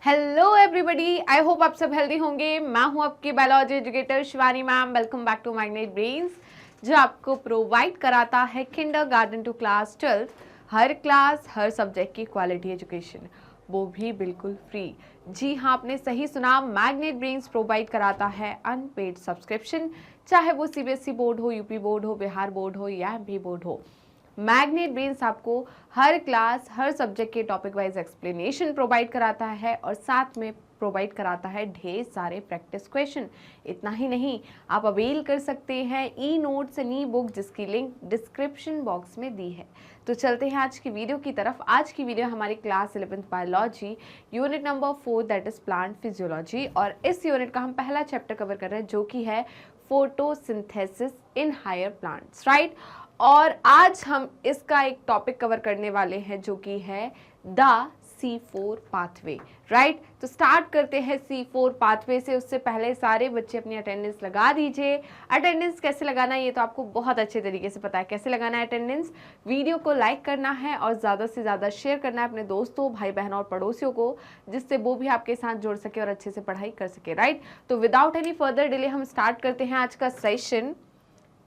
Hello everybody, I hope आप सब healthy होंगे। मैं हूं आपकी biology educator Shivani ma'am. Welcome back to Magnet Brains, जो आपको प्रोवाइड कराता है किंडरगार्टन टू क्लास 12 हर क्लास हर सब्जेक्ट की क्वालिटी एजुकेशन, वो भी बिल्कुल फ्री। जी हाँ, आपने सही सुना, मैग्नेट ब्रेन्स प्रोवाइड कराता है अनपेड सब्सक्रिप्शन, चाहे वो सीबीएसई बोर्ड हो, यूपी बोर्ड हो, बिहार बोर्ड हो या एमपी बोर्ड हो। मैग्नेट ब्रेन्स आपको हर क्लास हर सब्जेक्ट के टॉपिक वाइज एक्सप्लेनेशन प्रोवाइड कराता है और साथ में प्रोवाइड कराता है ढेर सारे प्रैक्टिस क्वेश्चन। इतना ही नहीं, आप अवेल कर सकते हैं e notes and E book, जिसकी लिंक डिस्क्रिप्शन बॉक्स में दी है। तो चलते हैं आज की वीडियो की तरफ। आज की वीडियो हमारी class 11th biology unit number 4 that is plant physiology, और इस यूनिट का हम पहला चैप्टर कवर कर रहे हैं जो कि है photosynthesis in higher plants, right. और आज हम इसका एक टॉपिक कवर करने वाले हैं जो कि है द C4 पाथवे, राइट। तो स्टार्ट करते हैं C4 पाथवे से। उससे पहले सारे बच्चे अपनी अटेंडेंस लगा दीजिए। अटेंडेंस कैसे लगाना है ये तो आपको बहुत अच्छे तरीके से पता है। कैसे लगाना है अटेंडेंस? वीडियो को लाइक करना है और ज़्यादा से ज़्यादा शेयर करना है अपने दोस्तों, भाई बहनों और पड़ोसियों को, जिससे वो भी आपके साथ जुड़ सके और अच्छे से पढ़ाई कर सके, राइट। तो विदाउट एनी फर्दर डिले हम स्टार्ट करते हैं आज का session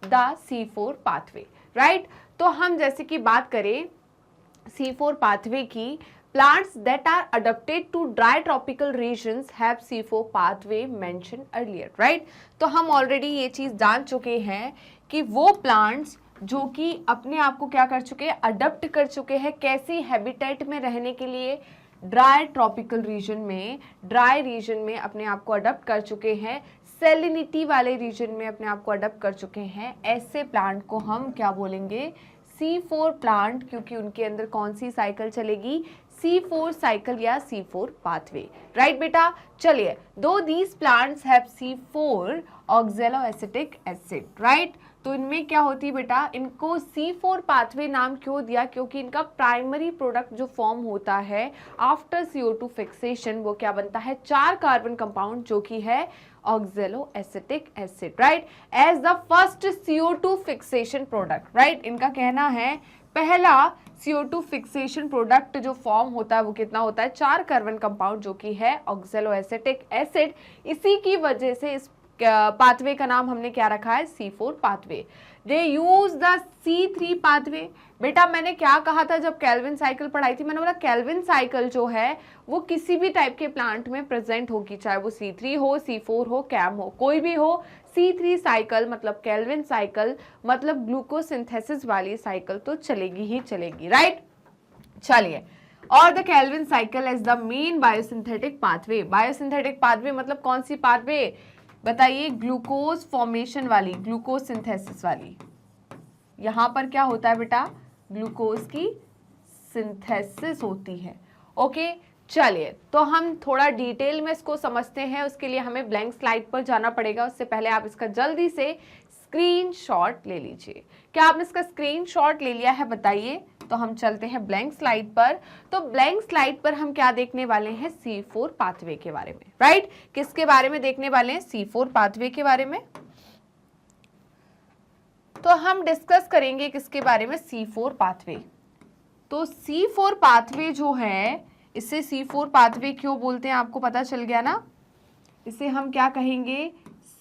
the C4 pathway, right. तो हम जैसे कि बात करें C4 पाथवे की, plants that are adapted to dry tropical regions have C4 pathway mentioned earlier, right। तो हम ऑलरेडी ये चीज जान चुके हैं कि वो प्लांट्स जो कि अपने आप को क्या कर चुके हैं, अडप्ट कर चुके हैं कैसी हैबिटेट में रहने के लिए, ड्राई ट्रॉपिकल रीजन में, ड्राई रीजन में अपने आप को अडप्ट कर चुके हैं, सेलिनिटी वाले रीजन में अपने आप को अडप्ट कर चुके हैं, ऐसे प्लांट को हम क्या बोलेंगे, C4 प्लांट, क्योंकि उनके अंदर कौन सी साइकिल चलेगी, C4 साइकिल या C4 पाथवे, राइट बेटा। चलिए, दो these plants have C4 oxaloacetic acid, right. तो इनमें क्या होती है बेटा, इनको C4 पाथवे नाम क्यों दिया, क्योंकि इनका प्राइमरी प्रोडक्ट जो फॉर्म होता है आफ्टर CO2 फिक्सेशन, वो क्या बनता है, 4 कार्बन कंपाउंड जो कि है oxaloacetic acid, right, as the first CO2 fixation product, right. इनका कहना है पहला CO2 फिक्सेशन प्रोडक्ट जो फॉर्म होता है वो कितना होता है, 4 कार्बन कंपाउंड जो कि है ऑक्सैलोएसिटिक एसिड। इसी की वजह से इस पाथवे का नाम हमने क्या रखा है, C4 pathway. They use the C3 pathway. बेटा मैंने क्या कहा था जब कैल्विन साइकिल पढ़ाई थी, मैंने बोला कैल्विन साइकिल जो है वो किसी भी टाइप के प्लांट में प्रेजेंट होगी, चाहे वो C3 हो, C4 हो, कैम हो, कोई भी हो। C3 साइकिल मतलब कैल्विन साइकिल मतलब ग्लूकोसिंथेसिस वाली साइकिल तो चलेगी ही चलेगी, राइट। चलिए, और the Calvin cycle is the main biosynthetic pathway. Biosynthetic pathway मतलब कौन सी पाथवे बताइए, ग्लूकोज फॉर्मेशन वाली, ग्लूकोज सिंथेसिस वाली। यहां पर क्या होता है बेटा, ग्लूकोज की सिंथेसिस होती है, ओके। चलिए, तो हम थोड़ा डिटेल में इसको समझते हैं। उसके लिए हमें ब्लैंक स्लाइड पर जाना पड़ेगा। उससे पहले आप इसका जल्दी से स्क्रीनशॉट ले लीजिए। क्या आपने इसका स्क्रीनशॉट ले लिया है बताइए। तो हम चलते हैं ब्लैंक स्लाइड पर। तो ब्लैंक स्लाइड पर हम क्या देखने वाले हैं, C4 पाथवे के बारे में, राइट। किसके बारे में देखने वाले हैं, C4 पाथवे के बारे में। तो हम डिस्कस करेंगे किसके बारे में, C4 पाथवे। तो C4 पाथवे जो है, इसे C4 पाथवे क्यों बोलते हैं आपको पता चल गया ना। इसे हम क्या कहेंगे,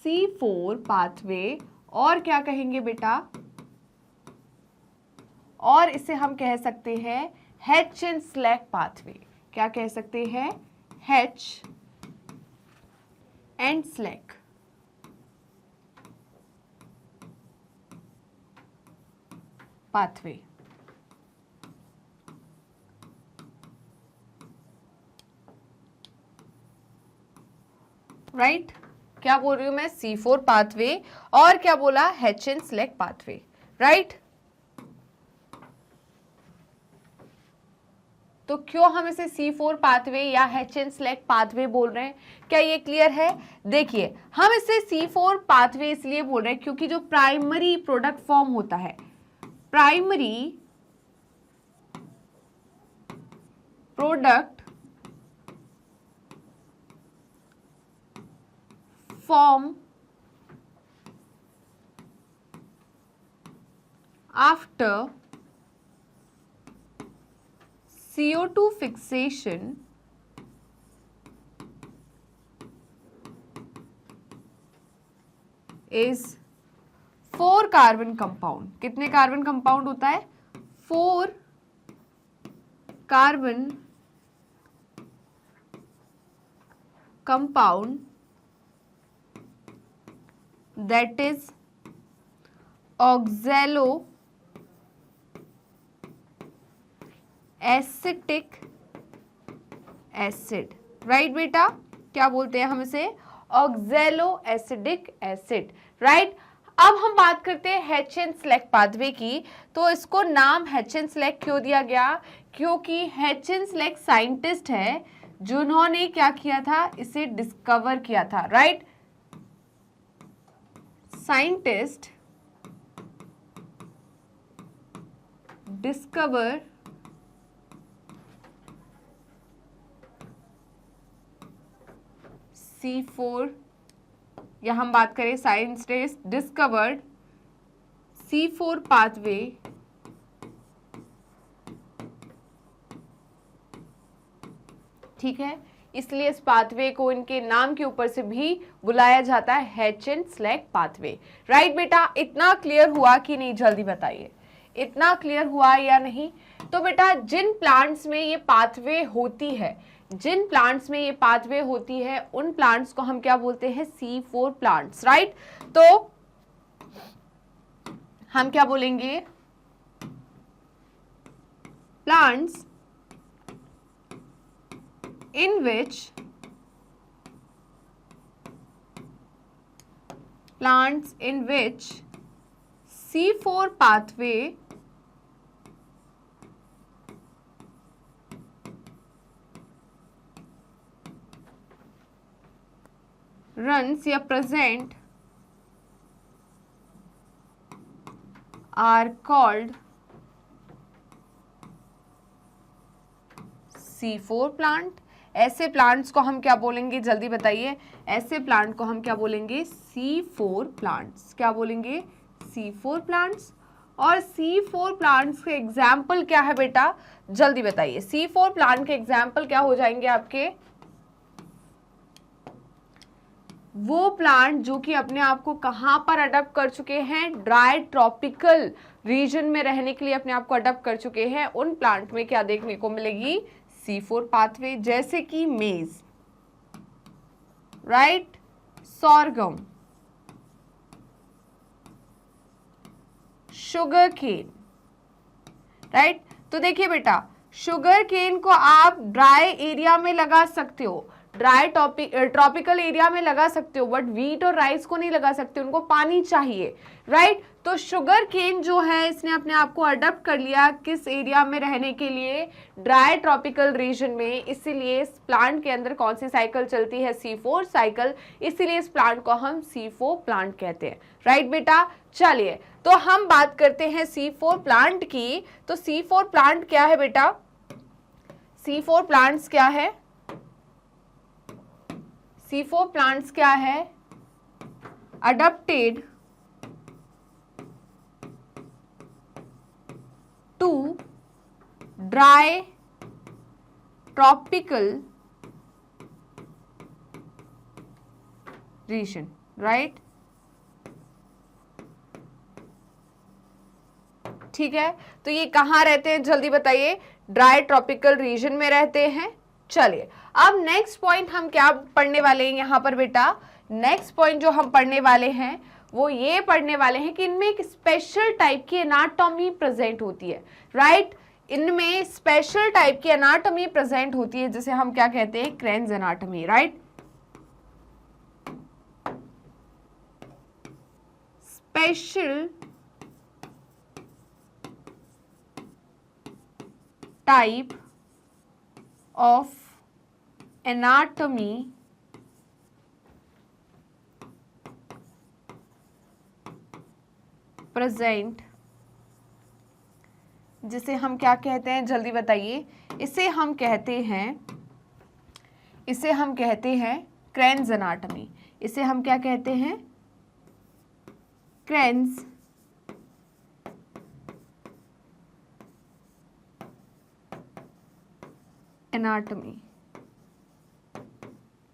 C4 पाथवे, और क्या कहेंगे बेटा, और इसे हम कह सकते हैं H एंड स्लैक पाथवे। क्या कह सकते हैं, H and slack pathway, right. क्या बोल रही हूं मैं, C4 पाथवे, और क्या बोला, H and slack pathway, right. तो क्यों हम इसे C4 पाथवे या H एंड स्लैक पाथवे बोल रहे हैं, क्या ये क्लियर है? देखिए, हम इसे C4 पाथवे इसलिए बोल रहे हैं क्योंकि जो प्राइमरी प्रोडक्ट फॉर्म होता है, primary product form after CO2 fixation is 4 carbon compound. कितने कार्बन कंपाउंड होता है? 4 carbon compound that is oxaloacetic acid, right बेटा? क्या बोलते हैं हम इसे? ऑक्जेलोएसिडिक एसिड, राइट? अब हम बात करते हैं हेचेन सेलेक्ट पाथवे की। तो इसको नाम हेचेन सेलेक्ट क्यों दिया गया? क्योंकि हेचेन सेलेक्ट साइंटिस्ट है जिन्होंने क्या किया था? इसे डिस्कवर किया था, राइट? Scientist discover C4, या हम बात करें साइंटिस्ट डिस्कवर्ड C4 पाथवे ठीक है, इसलिए इस पाथवे को इनके नाम के ऊपर से भी बुलाया जाता है हेचेन सेलेक्ट पाथवे, राइट बेटा? इतना क्लियर हुआ कि नहीं? जल्दी बताइए, इतना क्लियर हुआ या नहीं? तो बेटा जिन प्लांट्स में ये पाथवे होती है, जिन प्लांट्स में ये पाथवे होती है, उन प्लांट्स को हम क्या बोलते हैं? C4 plants, right? तो हम क्या बोलेंगे? Plants in which C4 pathway runs या present are called C4 plant. ऐसे प्लांट्स को हम क्या बोलेंगे? जल्दी बताइए, ऐसे प्लांट को हम क्या बोलेंगे? C4 plants. क्या बोलेंगे? C4 plants. और C4 प्लांट्स के एग्जाम्पल क्या है बेटा? जल्दी बताइए, C4 प्लांट के एग्जाम्पल क्या हो जाएंगे आपके? वो प्लांट जो कि अपने आप को कहां पर अडॉप्ट कर चुके हैं? ड्राई ट्रॉपिकल रीजन में रहने के लिए अपने आप को अडॉप्ट कर चुके हैं। उन प्लांट में क्या देखने को मिलेगी? C4 पाथवे, जैसे कि maize, right? Sorghum, sugar cane, right? तो देखिए बेटा, शुगर केन को आप ड्राई एरिया में लगा सकते हो, ड्राई ट्रॉपिकल एरिया में लगा सकते हो, बट व्हीट और राइस को नहीं लगा सकते, उनको पानी चाहिए, राइट? तो शुगर केन जो है इसने अपने आप को अडॉप्ट कर लिया किस एरिया में रहने के लिए? ड्राई ट्रॉपिकल रीजन में। इसीलिए इस प्लांट के अंदर कौन सी साइकिल चलती है? C4 cycle. इसीलिए इस प्लांट को हम C4 प्लांट कहते हैं, राइट बेटा? चलिए, तो हम बात करते हैं C4 प्लांट की। तो C4 प्लांट क्या है बेटा? C4 प्लांट्स क्या है? C4 प्लांट्स क्या है? Adopted to dry tropical region, right? ठीक है, तो ये कहां रहते हैं? जल्दी बताइए। ड्राई ट्रॉपिकल रीजन में रहते हैं। चलिए, अब नेक्स्ट पॉइंट हम क्या पढ़ने वाले हैं यहां पर बेटा? नेक्स्ट पॉइंट जो हम पढ़ने वाले हैं वो ये पढ़ने वाले हैं कि इनमें एक स्पेशल टाइप की एनाटॉमी प्रेजेंट होती है, राइट? इनमें स्पेशल टाइप की एनाटॉमी प्रेजेंट होती है जिसे हम क्या कहते हैं? Cranes anatomy, right? Special type of anatomy present, जिसे हम क्या कहते हैं? जल्दी बताइए। इसे हम कहते हैं क्रेन्स एनाटॉमी। इसे हम क्या कहते हैं? Cranes anatomy.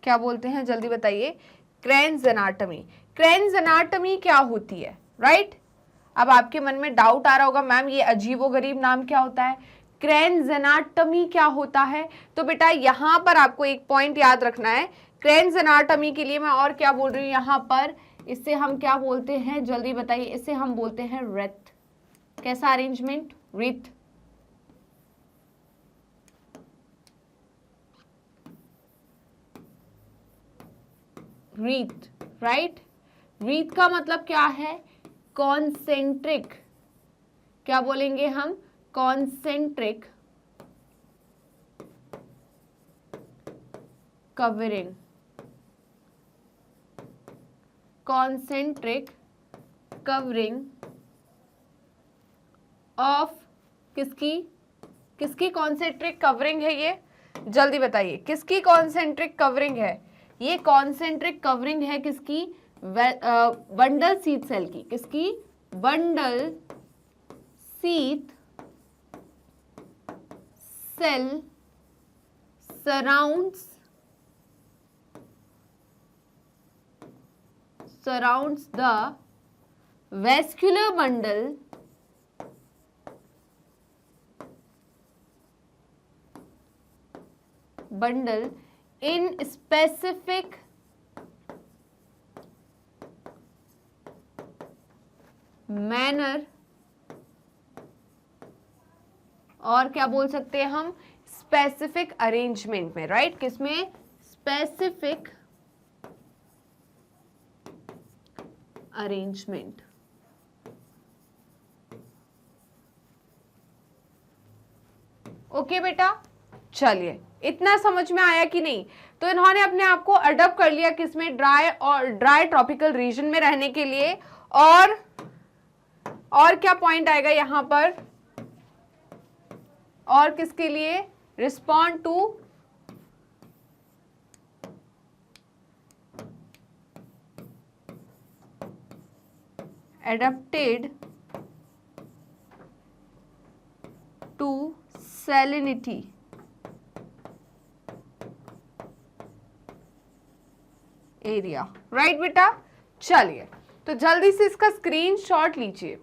क्या बोलते हैं? जल्दी बताइए। Cranes anatomy. क्रेन्स एनाटॉमी क्या होती है, राइट? अब आपके मन में डाउट आ रहा होगा, मैम ये अजीबोगरीब नाम क्या होता है, क्रेन्स एनाटॉमी क्या होता है? तो बेटा यहाँ पर आपको एक पॉइंट याद रखना है, क्रेन्स एनाटॉमी के लिए मैं और क्या बोल रही हूँ यहाँ पर, इसे हम क्या बोलते हैं, जल्दी बताइए, इसे हम बोलते हैं रेथ। कैसा arrangement? Wreath. Wreath, right? Wreath का मतलब क्या है? कॉन्सेंट्रिक। क्या बोलेंगे हम? Concentric covering. Concentric covering of किसकी कॉन्सेंट्रिक कवरिंग है ये? जल्दी बताइए, किसकी कॉन्सेंट्रिक कवरिंग है ये? कॉन्सेंट्रिक कवरिंग है किसकी? बंडल शीथ सेल की। किसकी? Bundle sheath cell surrounds the vascular bundle in specific manner, और क्या बोल सकते हैं हम? स्पेसिफिक अरेंजमेंट में, राइट? किसमें? Specific arrangement. ओके बेटा, चलिए, इतना समझ में आया कि नहीं? तो इन्होंने अपने आप को अडॉप्ट कर लिया किसमें? ड्राई ट्रॉपिकल रीजन में रहने के लिए। और क्या पॉइंट आएगा यहां पर? और किसके लिए? Respond to adapted to salinity area, right बेटा? चलिए, तो जल्दी से इसका स्क्रीनशॉट लीजिए,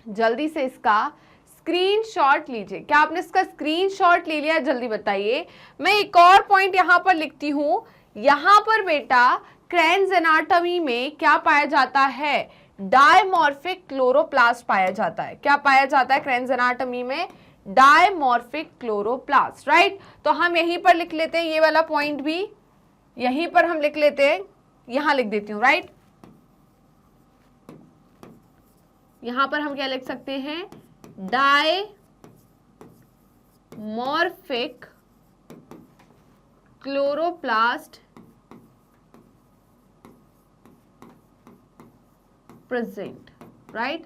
जल्दी से इसका स्क्रीनशॉट लीजिए। क्या आपने इसका स्क्रीनशॉट ले लिया? जल्दी बताइए। मैं एक और पॉइंट यहां पर लिखती हूं, यहां पर बेटा क्रेन्स एनाटॉमी में क्या पाया जाता है? डायमॉर्फिक क्लोरोप्लास्ट पाया जाता है। क्या पाया जाता है क्रेन्स एनाटॉमी में? Dimorphic chloroplast, right? तो हम यहीं पर लिख लेते हैं, ये वाला पॉइंट भी यहीं पर हम लिख लेते हैं, यहां लिख देती हूं, राइट? यहां पर हम क्या लिख सकते हैं? Dimorphic chloroplast present, right?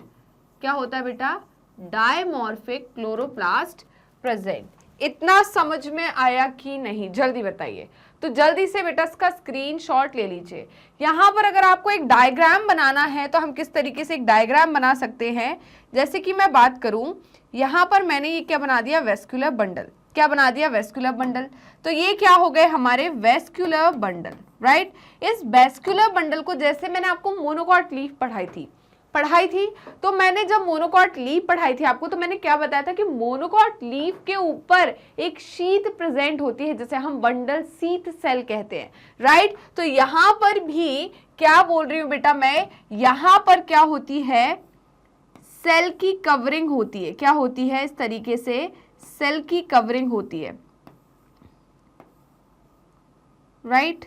क्या होता है बेटा? Dimorphic chloroplast present. इतना समझ में आया कि नहीं? जल्दी बताइए। तो जल्दी से बेटा इसका स्क्रीनशॉट ले लीजिए। यहां पर अगर आपको एक डायग्राम बनाना है तो हम किस तरीके से एक डायग्राम बना सकते हैं? जैसे कि मैं बात करूं, यहां पर मैंने ये क्या बना दिया? Vascular bundle. क्या बना दिया? Vascular bundle. तो ये क्या हो गए हमारे? Vascular bundle, right? इस वेस्कुलर बंडल को, जैसे मैंने आपको मोनोकॉट लीफ पढ़ाई थी, तो मैंने जब मोनोकॉट लीफ पढ़ाई थी आपको, तो मैंने क्या बताया था कि मोनोकॉट लीफ के ऊपर एक शीथ प्रेजेंट होती है, जिसे हम बंडल शीथ सेल कहते हैं, राइट? तो यहां पर भी क्या बोल रही हूं बेटा मैं? यहां पर क्या होती है? सेल की कवरिंग होती है। क्या होती है? इस तरीके से सेल की कवरिंग होती है, राइट?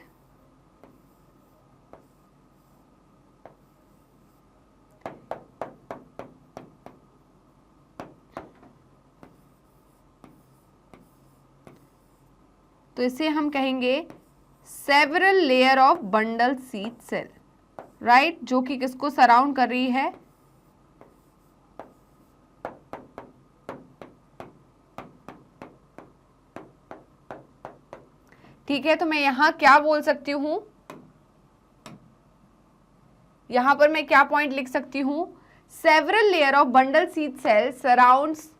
तो इसे हम कहेंगे several layer of bundle sheath cell, right? जो कि किसको सराउंड कर रही है? ठीक है, तो मैं यहां क्या बोल सकती हूं? यहां पर मैं क्या पॉइंट लिख सकती हूं? Several layer of bundle sheath cell surrounds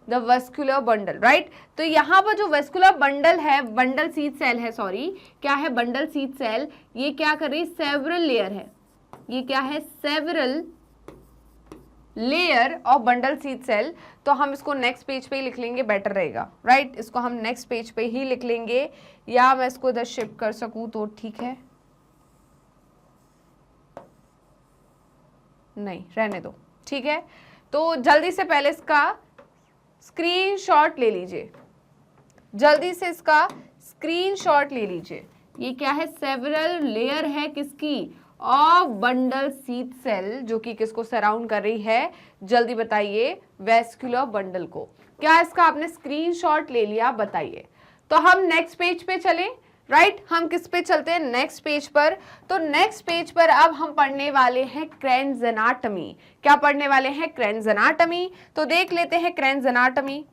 the vascular bundle, right? तो यहां पर जो वेस्कुलर बंडल है, बंडल शीथ सेल है, सॉरी, क्या है? बंडल शीथ सेल, ये क्या कर रही है? सेवरल लेयर है, ये क्या है, several layer of bundle sheath cell, तो हम इसको नेक्स्ट पेज पे ही लिख लेंगे, बेटर रहेगा, राइट। इसको हम नेक्स्ट पेज पे ही लिख लेंगे, या मैं इसको इधर शिफ्ट कर सकूं तो ठीक है, नहीं रहने दो, ठीक है। तो जल्दी से पहले इसका स्क्रीनशॉट ले लीजिए, जल्दी से इसका स्क्रीनशॉट ले लीजिए। ये क्या है, सेवरल लेयर है किसकी, ऑफ बंडल सीड सेल, जो कि किसको सराउंड कर रही है, जल्दी बताइए, वेस्कुलर बंडल को। क्या इसका आपने स्क्रीनशॉट ले लिया, बताइए। तो हम नेक्स्ट पेज पे चलें, राइट। हम किस पे चलते हैं, नेक्स्ट पेज पर। तो नेक्स्ट पेज पर अब हम पढ़ने वाले हैं क्रेन्स एनाटॉमी। क्या पढ़ने वाले हैं, क्रेन्स एनाटॉमी। तो देख लेते हैं क्रेन्स एनाटॉमी,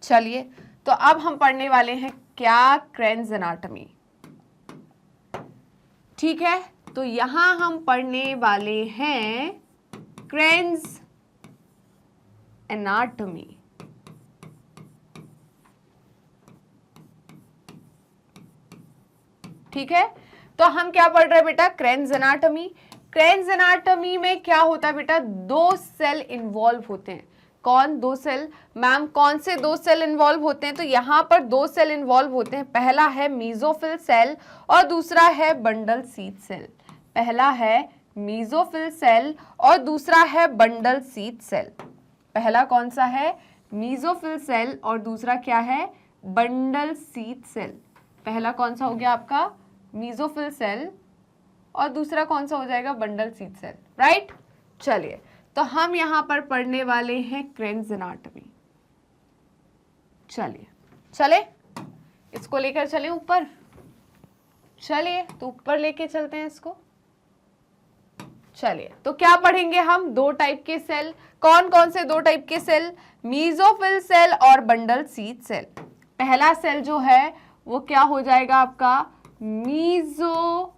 चलिए। तो अब हम पढ़ने वाले हैं क्या, क्रेन्स एनाटॉमी, ठीक है। तो यहां हम पढ़ने वाले हैं क्रेन्स एनाटॉमी, ठीक है। तो हम क्या पढ़ रहे हैं बेटा, क्रेन्स एनाटॉमी। क्रेन्स एनाटॉमी में क्या होता है बेटा, दो सेल इन्वॉल्व होते हैं। कौन, दो सेल, मैम कौन से दो सेल इन्वॉल्व होते हैं, तो यहां पर दो सेल इन्वॉल्व होते हैं। पहला है मीजोफिल सेल और दूसरा है बंडल सीड सेल। पहला है मीजोफिल सेल और दूसरा है बंडल सीड सेल। पहला कौन सा है, मीजोफिल सेल, और दूसरा क्या है, बंडल सीड सेल। पहला कौन सा हो गया आपका, मीजोफिल सेल, और दूसरा कौन सा हो जाएगा, बंडल सीड सेल, राइट। चलिए, तो हम यहां पर पढ़ने वाले हैं क्रेन्स एनाटॉमी। चलिए, चले इसको लेकर चले ऊपर, चलिए तो ऊपर लेके चलते हैं इसको। चलिए, तो क्या पढ़ेंगे हम, दो टाइप के सेल। कौन कौन से दो टाइप के सेल, मीजोफिल सेल और बंडल सीड सेल। पहला सेल जो है वो क्या हो जाएगा आपका, मीजोफिल,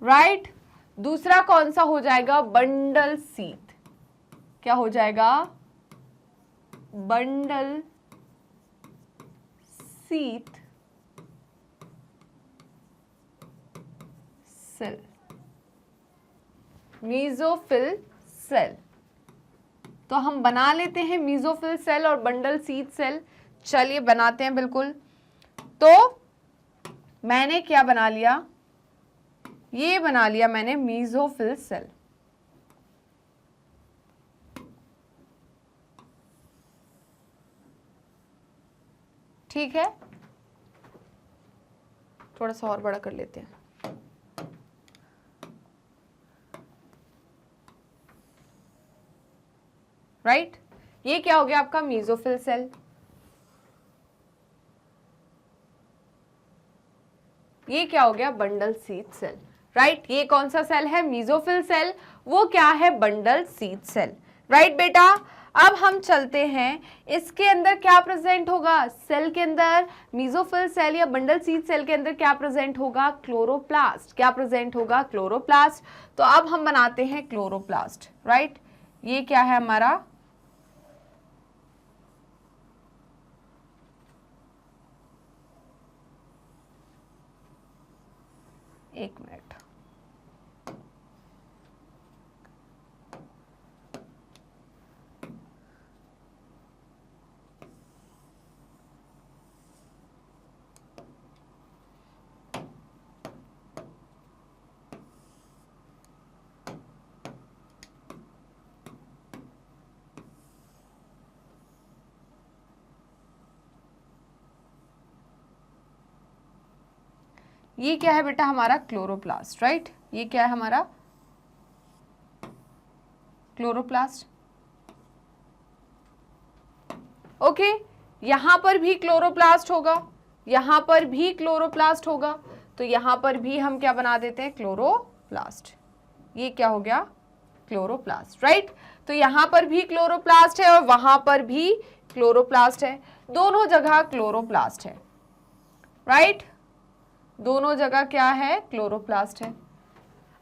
राइट। दूसरा कौन सा हो जाएगा, बंडल सीड। क्या हो जाएगा, bundle sheath cell, mesophyll cell. तो हम बना लेते हैं मीजोफिल सेल और बंडल सीड सेल। चलिए बनाते हैं, बिल्कुल। तो मैंने क्या बना लिया, ये बना लिया मैंने मीजोफिल सेल, ठीक है। थोड़ा सा और बड़ा कर लेते हैं, राइट। ये क्या हो गया आपका, मीजोफिल सेल। ये क्या हो गया, बंडल सीड सेल, राइट। ये कौन सा सेल है, मीजोफिल सेल, वो क्या है, बंडल सीड सेल, राइट बेटा। अब हम चलते हैं, इसके अंदर क्या प्रेजेंट होगा, सेल के अंदर, मीजोफिल सेल या बंडल सीड सेल के अंदर क्या प्रेजेंट होगा, क्लोरोप्लास्ट। क्या प्रेजेंट होगा, क्लोरोप्लास्ट। तो अब हम बनाते हैं क्लोरोप्लास्ट, राइट। ये क्या है हमारा, एक मिनट, ये क्या है बेटा हमारा, क्लोरोप्लास्ट, राइट। ये क्या है हमारा, क्लोरोप्लास्ट, ओके। यहां पर भी क्लोरोप्लास्ट होगा, यहां पर भी क्लोरोप्लास्ट होगा, तो यहां पर भी हम क्या बना देते हैं, क्लोरोप्लास्ट। ये क्या हो गया, क्लोरोप्लास्ट, राइट। तो यहां पर भी क्लोरोप्लास्ट है और वहां पर भी क्लोरोप्लास्ट है, दोनों जगह क्लोरोप्लास्ट है, राइट। दोनों जगह क्या है, क्लोरोप्लास्ट है।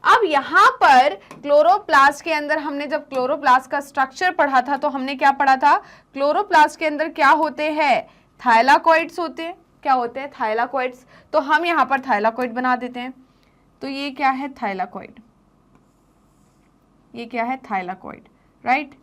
अब यहां पर क्लोरोप्लास्ट के अंदर हमने जब क्लोरोप्लास्ट का स्ट्रक्चर पढ़ा था तो हमने क्या पढ़ा था, क्लोरोप्लास्ट के अंदर क्या होते हैं, थाइलाकॉइड्स होते हैं, क्या होते हैं, थाइलाकोइड्स। तो हम यहाँ पर थाइलाकोइड बना देते हैं। तो ये क्या है, थाइलाकोइड, ये क्या है, थाइलाकोइड, राइट।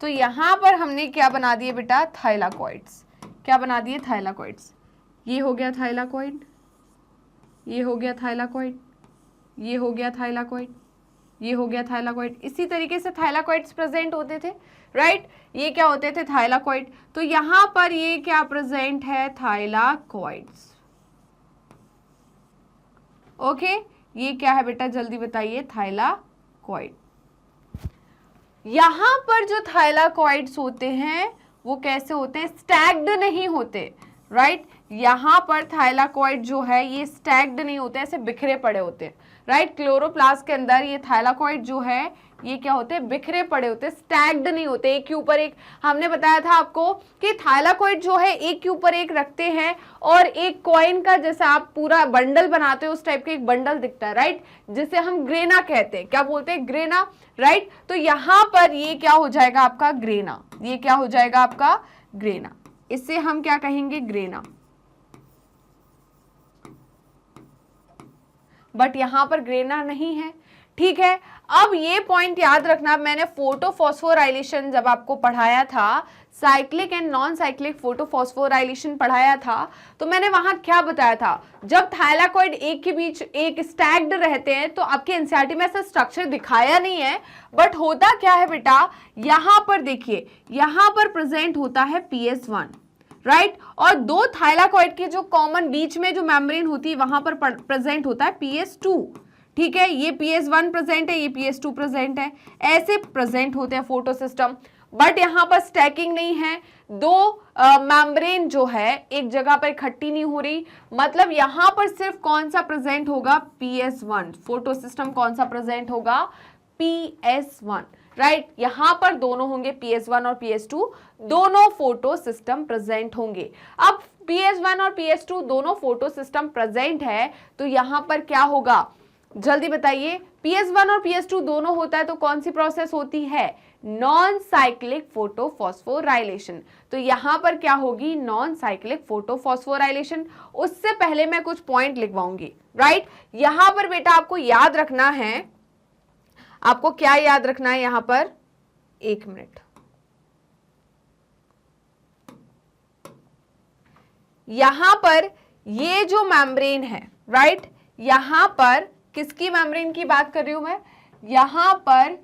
तो यहां पर हमने क्या बना दिए बेटा, थाइलाकोइड्स। क्या बना दिए, थाइलाकोइड्स। ये हो गया थाइलाकोइड, ये हो गया थाइलाकोइड, ये हो गया थाइलाकोइड, ये हो गया थाइलाकोइड। इसी तरीके से थाइलाकोइड्स प्रेजेंट होते थे, राइट। ये क्या होते थे, थाइलाकोइड। तो यहां पर ये क्या प्रेजेंट है, थाइलाकोइड्स। ओके, ये क्या है बेटा, जल्दी बताइए, थाइलाकोइड। यहां पर जो थाइलाकोइड्स होते हैं वो कैसे होते हैं, स्टैक्ड नहीं होते, राइट। यहां पर थाइलाकोइड जो है ये स्टैक्ड नहीं होते, ऐसे बिखरे पड़े होते हैं, राइट। क्लोरोप्लास्ट के अंदर ये थाइलाकोइड जो है ये क्या होते हैं, बिखरे पड़े होते हैं, स्टैक्ड नहीं होते, एक के ऊपर एक। हमने बताया था आपको कि थाइलाकोइड जो है एक के ऊपर एक रखते हैं और एक कॉइन का जैसे आप पूरा बंडल बनाते हो उस टाइप का एक बंडल दिखता है, राइट, जिसे हम ग्रेना कहते हैं। क्या बोलते हैं, ग्रेना, राइट। तो यहां पर ये क्या हो जाएगा आपका, ग्रेना। ये क्या हो जाएगा आपका, ग्रेना। इससे हम क्या कहेंगे, ग्रेना। बट यहां पर ग्रेना नहीं है, ठीक है। अब ये पॉइंट याद रखना, मैंने फोटोफॉस्फोराइलेशन जब आपको पढ़ाया था, cyclic and non cyclic photophosphorylation पढ़ाया था, तो मैंने वहां क्या बताया था, जब थाइलाकोइड एक के बीच एक स्टैक्ड रहते हैं तो आपके एनसीईआरटी में ऐसा स्ट्रक्चर दिखाया नहीं है, बट होता क्या है बेटा, यहां पर देखिए, यहां पर प्रेजेंट होता है PS1, राइट, और दो थाइलाकोइड के जो कॉमन बीच में जो मेम्ब्रेन होती है वहां पर प्रेजेंट होता है PS2, ठीक है। ये PS1 प्रेजेंट है, ये PS2 प्रेजेंट है, ऐसे प्रेजेंट होते हैं फोटो सिस्टम। बट यहां पर स्टैकिंग नहीं है, दो मेम्ब्रेन जो है एक जगह पर इकट्ठी नहीं हो रही, मतलब यहां पर सिर्फ कौन सा प्रेजेंट होगा, PS1। फोटो सिस्टम कौन सा प्रेजेंट होगा, PS1, राइट। यहां पर दोनों होंगे, PS1 और PS2 दोनों फोटो सिस्टम प्रेजेंट होंगे। अब PS1 और PS2 दोनों फोटो सिस्टम प्रेजेंट है तो यहां पर क्या होगा, जल्दी बताइए। PS1 और PS2 दोनों होता है तो कौन सी प्रोसेस होती है, नॉन साइक्लिक फोटोफॉस्फोराइलेशन। तो यहां पर क्या होगी, नॉन साइक्लिक फोटोफॉस्फोराइलेशन। उससे पहले मैं कुछ पॉइंट लिखवाऊंगी, राइट। यहां पर बेटा आपको याद रखना है, आपको क्या याद रखना है यहां पर, एक मिनट, यहां पर ये जो मेम्ब्रेन है, राइट, यहां पर किसकी मेम्ब्रेन की बात कर रही हूं मैं, यहां पर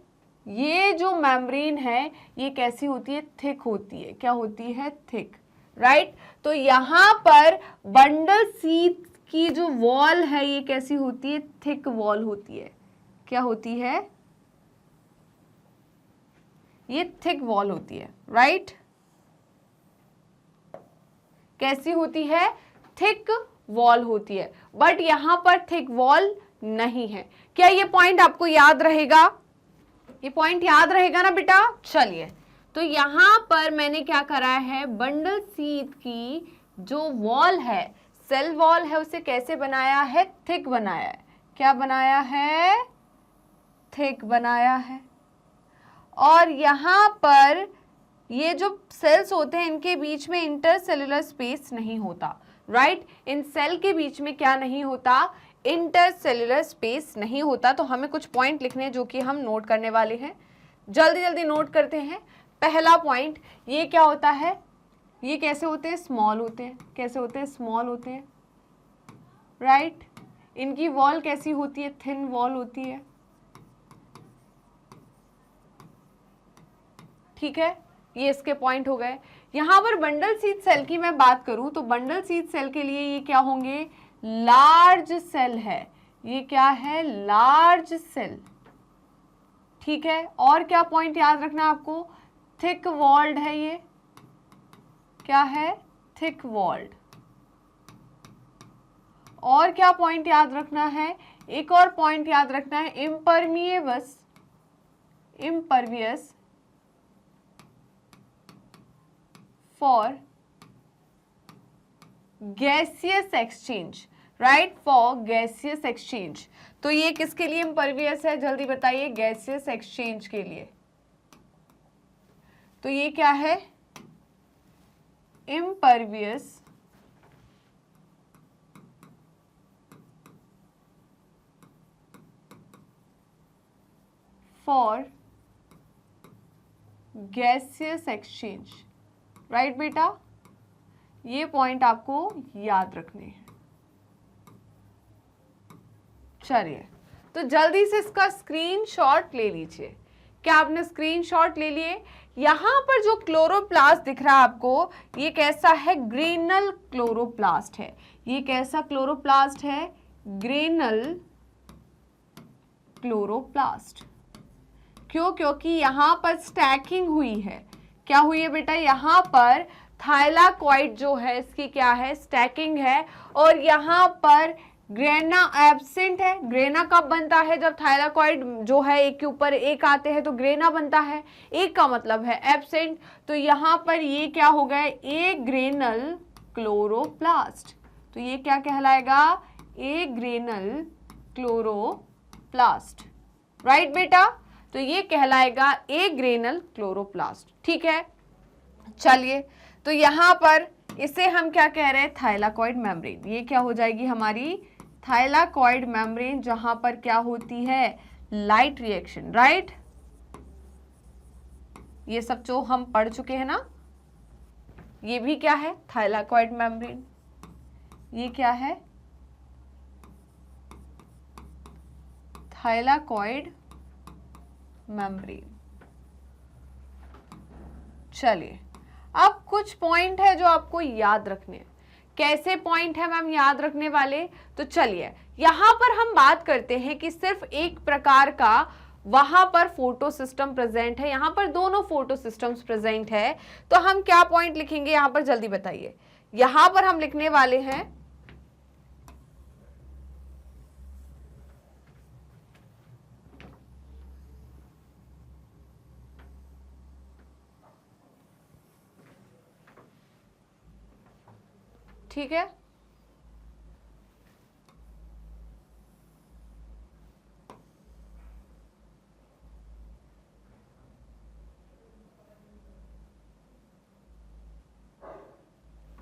ये जो मेम्ब्रेन है ये कैसी होती है, थिक होती है। क्या होती है, थिक, राइट। तो यहां पर बंडल शीथ की जो वॉल है ये कैसी होती है, थिक वॉल होती है। क्या होती है, ये थिक वॉल होती है, राइट। कैसी होती है, थिक वॉल होती है, बट यहां पर थिक वॉल नहीं है। क्या ये पॉइंट आपको याद रहेगा, ये पॉइंट याद रहेगा ना बेटा। चलिए, तो यहां पर मैंने क्या करा है, बंडल शीथ की जो वॉल है, सेल वॉल है, उसे कैसे बनाया है, थिक बनाया है। क्या बनाया है, थिक बनाया है। और यहां पर ये जो सेल्स होते हैं इनके बीच में इंटरसेलुलर स्पेस नहीं होता, राइट। इन सेल के बीच में क्या नहीं होता, इंटरसेलुलर स्पेस नहीं होता। तो हमें कुछ पॉइंट लिखने हैं जो कि हम नोट करने वाले हैं, जल्दी जल्दी नोट करते हैं। पहला पॉइंट, ये क्या होता है, ये कैसे होते हैं, स्मॉल होते हैं। कैसे होते हैं, स्मॉल होते हैं, राइट। इनकी वॉल कैसी होती है, थिन वॉल होती है, ठीक है। ये इसके पॉइंट हो गए। यहां पर बंडल शीथ सेल की मैं बात करूं तो बंडल शीथ सेल के लिए ये क्या होंगे, लार्ज सेल है। ये क्या है, लार्ज सेल, ठीक है। और क्या पॉइंट याद रखना आपको, थिक वॉल्ड है ये। क्या है, थिक वॉल्ड। और क्या पॉइंट याद रखना है, एक और पॉइंट याद रखना है, impermeable, impervious for gaseous exchange, right, for gaseous exchange. तो ये किसके लिए इम्परवियस है, जल्दी बताइए, गैसियस एक्सचेंज के लिए। तो ये क्या है, impervious for gaseous exchange, right बेटा, ये पॉइंट आपको याद रखने हैं। चलिए, तो जल्दी से इसका स्क्रीनशॉट ले लीजिए। क्या आपने स्क्रीनशॉट ले लिए? यहां पर जो क्लोरोप्लास्ट दिख रहा है आपको, ये कैसा है, ग्रेनल क्लोरोप्लास्ट है। ये कैसा क्लोरोप्लास्ट है, ग्रेनल क्लोरोप्लास्ट। क्यों? क्योंकि यहां पर स्टैकिंग हुई है। क्या हुई है बेटा, यहां पर थाइलाकॉइड जो है इसकी क्या है, स्टैकिंग है, और यहां पर ग्रेना एब्सेंट है। ग्रेना कब बनता है, जब थाइलाकॉइड जो है एक के ऊपर एक आते हैं तो ग्रेना बनता है। एक का मतलब है एब्सेंट, तो यहां पर ये क्या हो गए, ए ग्रेनल क्लोरोप्लास्ट। तो ये क्या कहलाएगा, ए ग्रेनल क्लोरोप्लास्ट, राइट बेटा, तो ये कहलाएगा ए ग्रेनल क्लोरोप्लास्ट। ठीक है, चलिए, तो यहां पर इसे हम क्या कह रहे हैं, थाइलाकॉइड मेम्ब्रेन। ये क्या हो जाएगी हमारी थाइलाकॉइड मेम्ब्रेन, जहां पर क्या होती है, लाइट रिएक्शन, राइट। ये सब जो हम पढ़ चुके हैं ना, ये भी क्या है, थाइलाकॉइड मेम्ब्रेन। ये क्या है, थाइलाकॉइड मेम्ब्रेन। चलिए, अब कुछ पॉइंट है जो आपको याद रखने हैं। कैसे पॉइंट है मैम याद रखने वाले? तो चलिए, यहां पर हम बात करते हैं कि सिर्फ एक प्रकार का वहां पर फोटो सिस्टम प्रेजेंट है, यहां पर दोनों फोटो सिस्टम्स प्रेजेंट है। तो हम क्या पॉइंट लिखेंगे यहां पर, जल्दी बताइए। यहां पर हम लिखने वाले हैं ठीक है,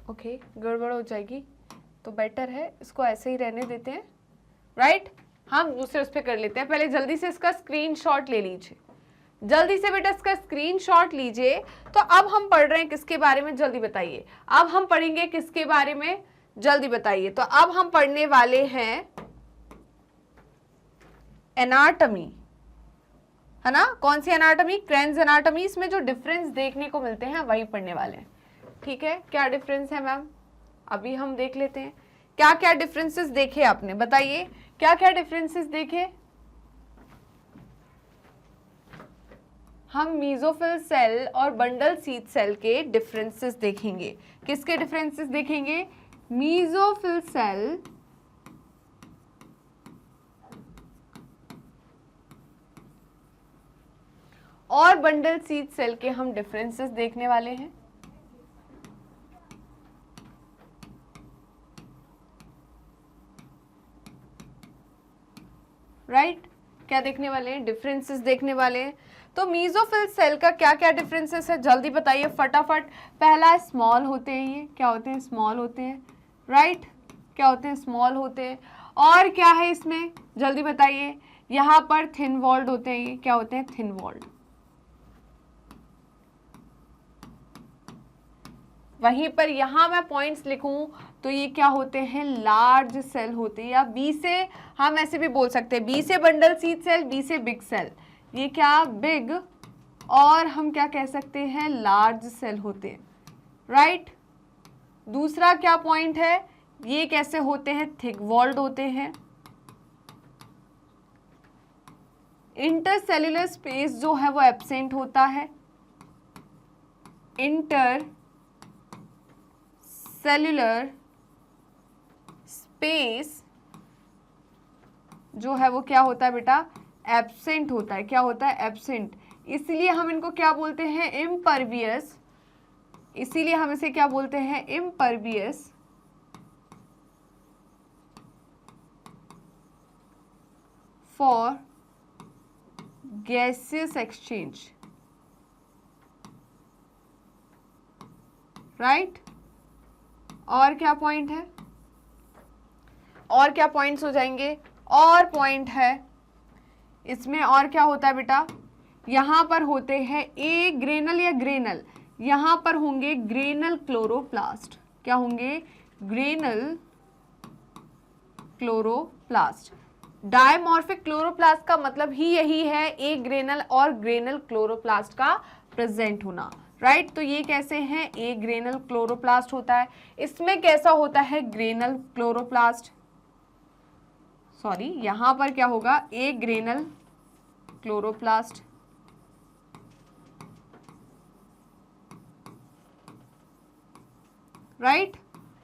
ओके, गड़बड़ हो जाएगी तो बेटर है इसको ऐसे ही रहने देते हैं, राइट। हम दूसरे उस पर कर लेते हैं। पहले जल्दी से इसका स्क्रीनशॉट ले लीजिए, जल्दी से बेटा इसका स्क्रीनशॉट लीजिए। तो अब हम पढ़ रहे हैं किसके बारे में, जल्दी बताइए। अब हम पढ़ेंगे किसके बारे में, जल्दी बताइए। तो अब हम पढ़ने वाले हैं एनाटॉमी, है ना। कौन सी एनाटॉमी, क्रेन्स एनाटॉमी। इसमें जो डिफरेंस देखने को मिलते हैं वही पढ़ने वाले हैं। ठीक है, क्या डिफरेंस है मैम, अभी हम देख लेते हैं। क्या क्या डिफरेंसेस देखे आपने, बताइए क्या क्या डिफरेंसेस देखे। हम मीजोफिल सेल और बंडल सीड सेल के डिफरेंसेस देखेंगे। किसके डिफरेंसेस देखेंगे, मीजोफिल सेल और बंडल सीड सेल के हम डिफरेंसेस देखने वाले हैं। राइट, क्या देखने वाले हैं, डिफरेंसेस देखने वाले हैं। तो मीजोफिल सेल का क्या क्या डिफरेंसेस है, जल्दी बताइए फटाफट। पहला, स्मॉल होते हैं, ये क्या होते हैं, स्मॉल होते हैं, राइट, क्या होते हैं, स्मॉल होते हैं। और क्या है इसमें, जल्दी बताइए। यहाँ पर थिन वॉल्ड होते हैं, ये क्या होते हैं, थिन वॉल्ड। वहीं पर यहाँ मैं पॉइंट्स लिखूं तो ये क्या होते हैं, लार्ज सेल होते हैं, या बी से हम ऐसे भी बोल सकते हैं, बी से बंडल सीड सेल, बी से बिग सेल, ये क्या बिग, और हम क्या कह सकते हैं, लार्ज सेल होते हैं, राइट। दूसरा क्या पॉइंट है, ये कैसे होते हैं, थिक वॉल्ड होते हैं। इंटरसेल्युलर स्पेस जो है वो एब्सेंट होता है। इंटर सेल्यूलर स्पेस जो है वो क्या होता है बेटा, एब्सेंट होता है। क्या होता है, एब्सेंट। इसीलिए हम इनको क्या बोलते हैं, इम्परवियस। इसीलिए हम इसे क्या बोलते हैं, impervious for gaseous exchange, right. और क्या पॉइंट है, और क्या पॉइंट्स हो जाएंगे, और पॉइंट है इसमें, और क्या होता है बेटा, यहां पर होते हैं ए ग्रेनल या ग्रेनल, यहां पर होंगे ग्रेनल क्लोरोप्लास्ट। क्या होंगे, ग्रेनल क्लोरोप्लास्ट। डायमॉर्फिक क्लोरोप्लास्ट का मतलब ही यही है, एक ग्रेनल और ग्रेनल क्लोरोप्लास्ट का प्रेजेंट होना, राइट। तो ये कैसे हैं, एक ग्रेनल क्लोरोप्लास्ट होता है, इसमें कैसा होता है, ग्रेनल क्लोरोप्लास्ट, सॉरी यहां पर क्या होगा, एक ग्रेनल क्लोरोप्लास्ट, राइट।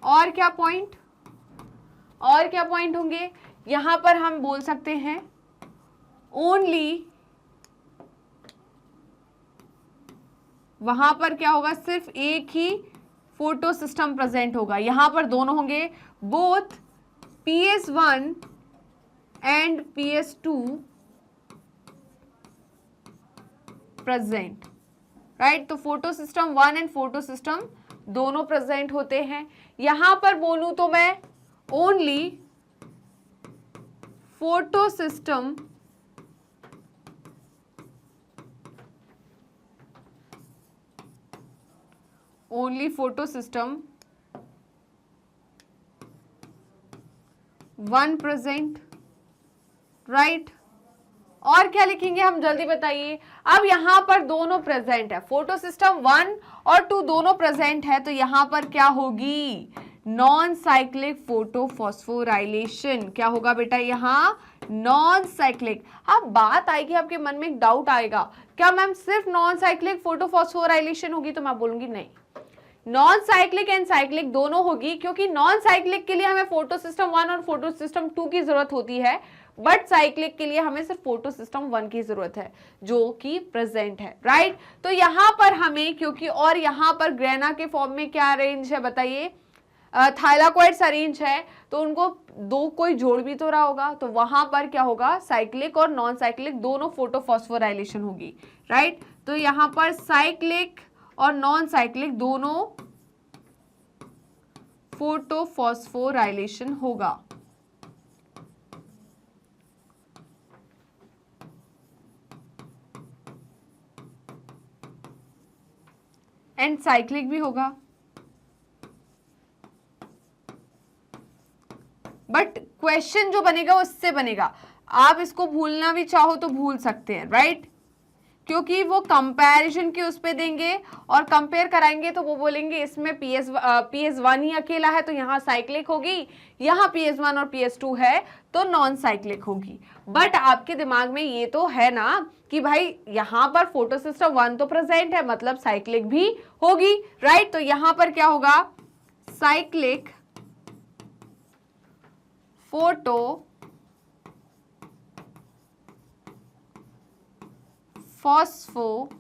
और क्या पॉइंट, और क्या पॉइंट होंगे, यहां पर हम बोल सकते हैं ओनली, वहां पर क्या होगा, सिर्फ एक ही फोटो सिस्टम प्रेजेंट होगा, यहां पर दोनों होंगे, both PS1 and PS2 present, right. तो photosystem 1 and photosystem दोनों प्रेजेंट होते हैं। यहां पर बोलूं तो मैं only photosystem only photosystem 1 present, right. और क्या लिखेंगे हम, जल्दी बताइए। अब यहां पर दोनों प्रेजेंट है, फोटो सिस्टम 1 और 2 दोनों प्रेजेंट है, तो यहां पर क्या होगी, नॉन साइक्लिक फोटोफॉस्फोराइलेशन। क्या होगा बेटा, यहां नॉन साइक्लिक। अब बात आएगी, आपके मन में एक डाउट आएगा, क्या मैम सिर्फ नॉन साइक्लिक फोटोफॉस्फोराइलेशन होगी, तो मैं बोलूंगी नहीं, नॉन साइक्लिक एंड साइक्लिक दोनों होगी, क्योंकि नॉन साइक्लिक के लिए हमें फोटो सिस्टम 1 और फोटो सिस्टम 2 की जरूरत होती है, बट साइक्लिक के लिए हमें सिर्फ फोटो सिस्टम 1 की जरूरत है, जो कि प्रेजेंट है, राइट। तो यहां पर हमें, क्योंकि और यहां पर ग्रेना के फॉर्म में क्या अरेंज है बताइए, थाइलाकोइड्स अरेंज है, तो उनको दो कोई जोड़ भी तो रहा होगा, तो वहां पर क्या होगा, साइक्लिक और नॉन साइक्लिक दोनों फोटोफॉस्फोराइलेशन होगी, राइट। तो यहां पर साइक्लिक और नॉन साइक्लिक दोनों फोटोफॉस्फोराइलेशन होगा। एंड साइक्लिक भी होगा, बट क्वेश्चन जो बनेगा वो इससे बनेगा, आप इसको भूलना भी चाहो तो भूल सकते हैं, राइट। क्योंकि वो कंपैरिजन के उस पे देंगे और कंपेयर कराएंगे, तो वो बोलेंगे इसमें PS1 ही अकेला है तो यहाँ साइक्लिक होगी, यहाँ PS1 और PS2 है तो नॉन साइक्लिक होगी। बट आपके दिमाग में ये तो है ना कि भाई यहाँ पर फोटो सिस्टम 1 तो प्रेजेंट है, मतलब साइक्लिक भी होगी, राइट। तो यहाँ पर क्या होगा, साइक्लिक फोटो फॉस्फोराइलेशन,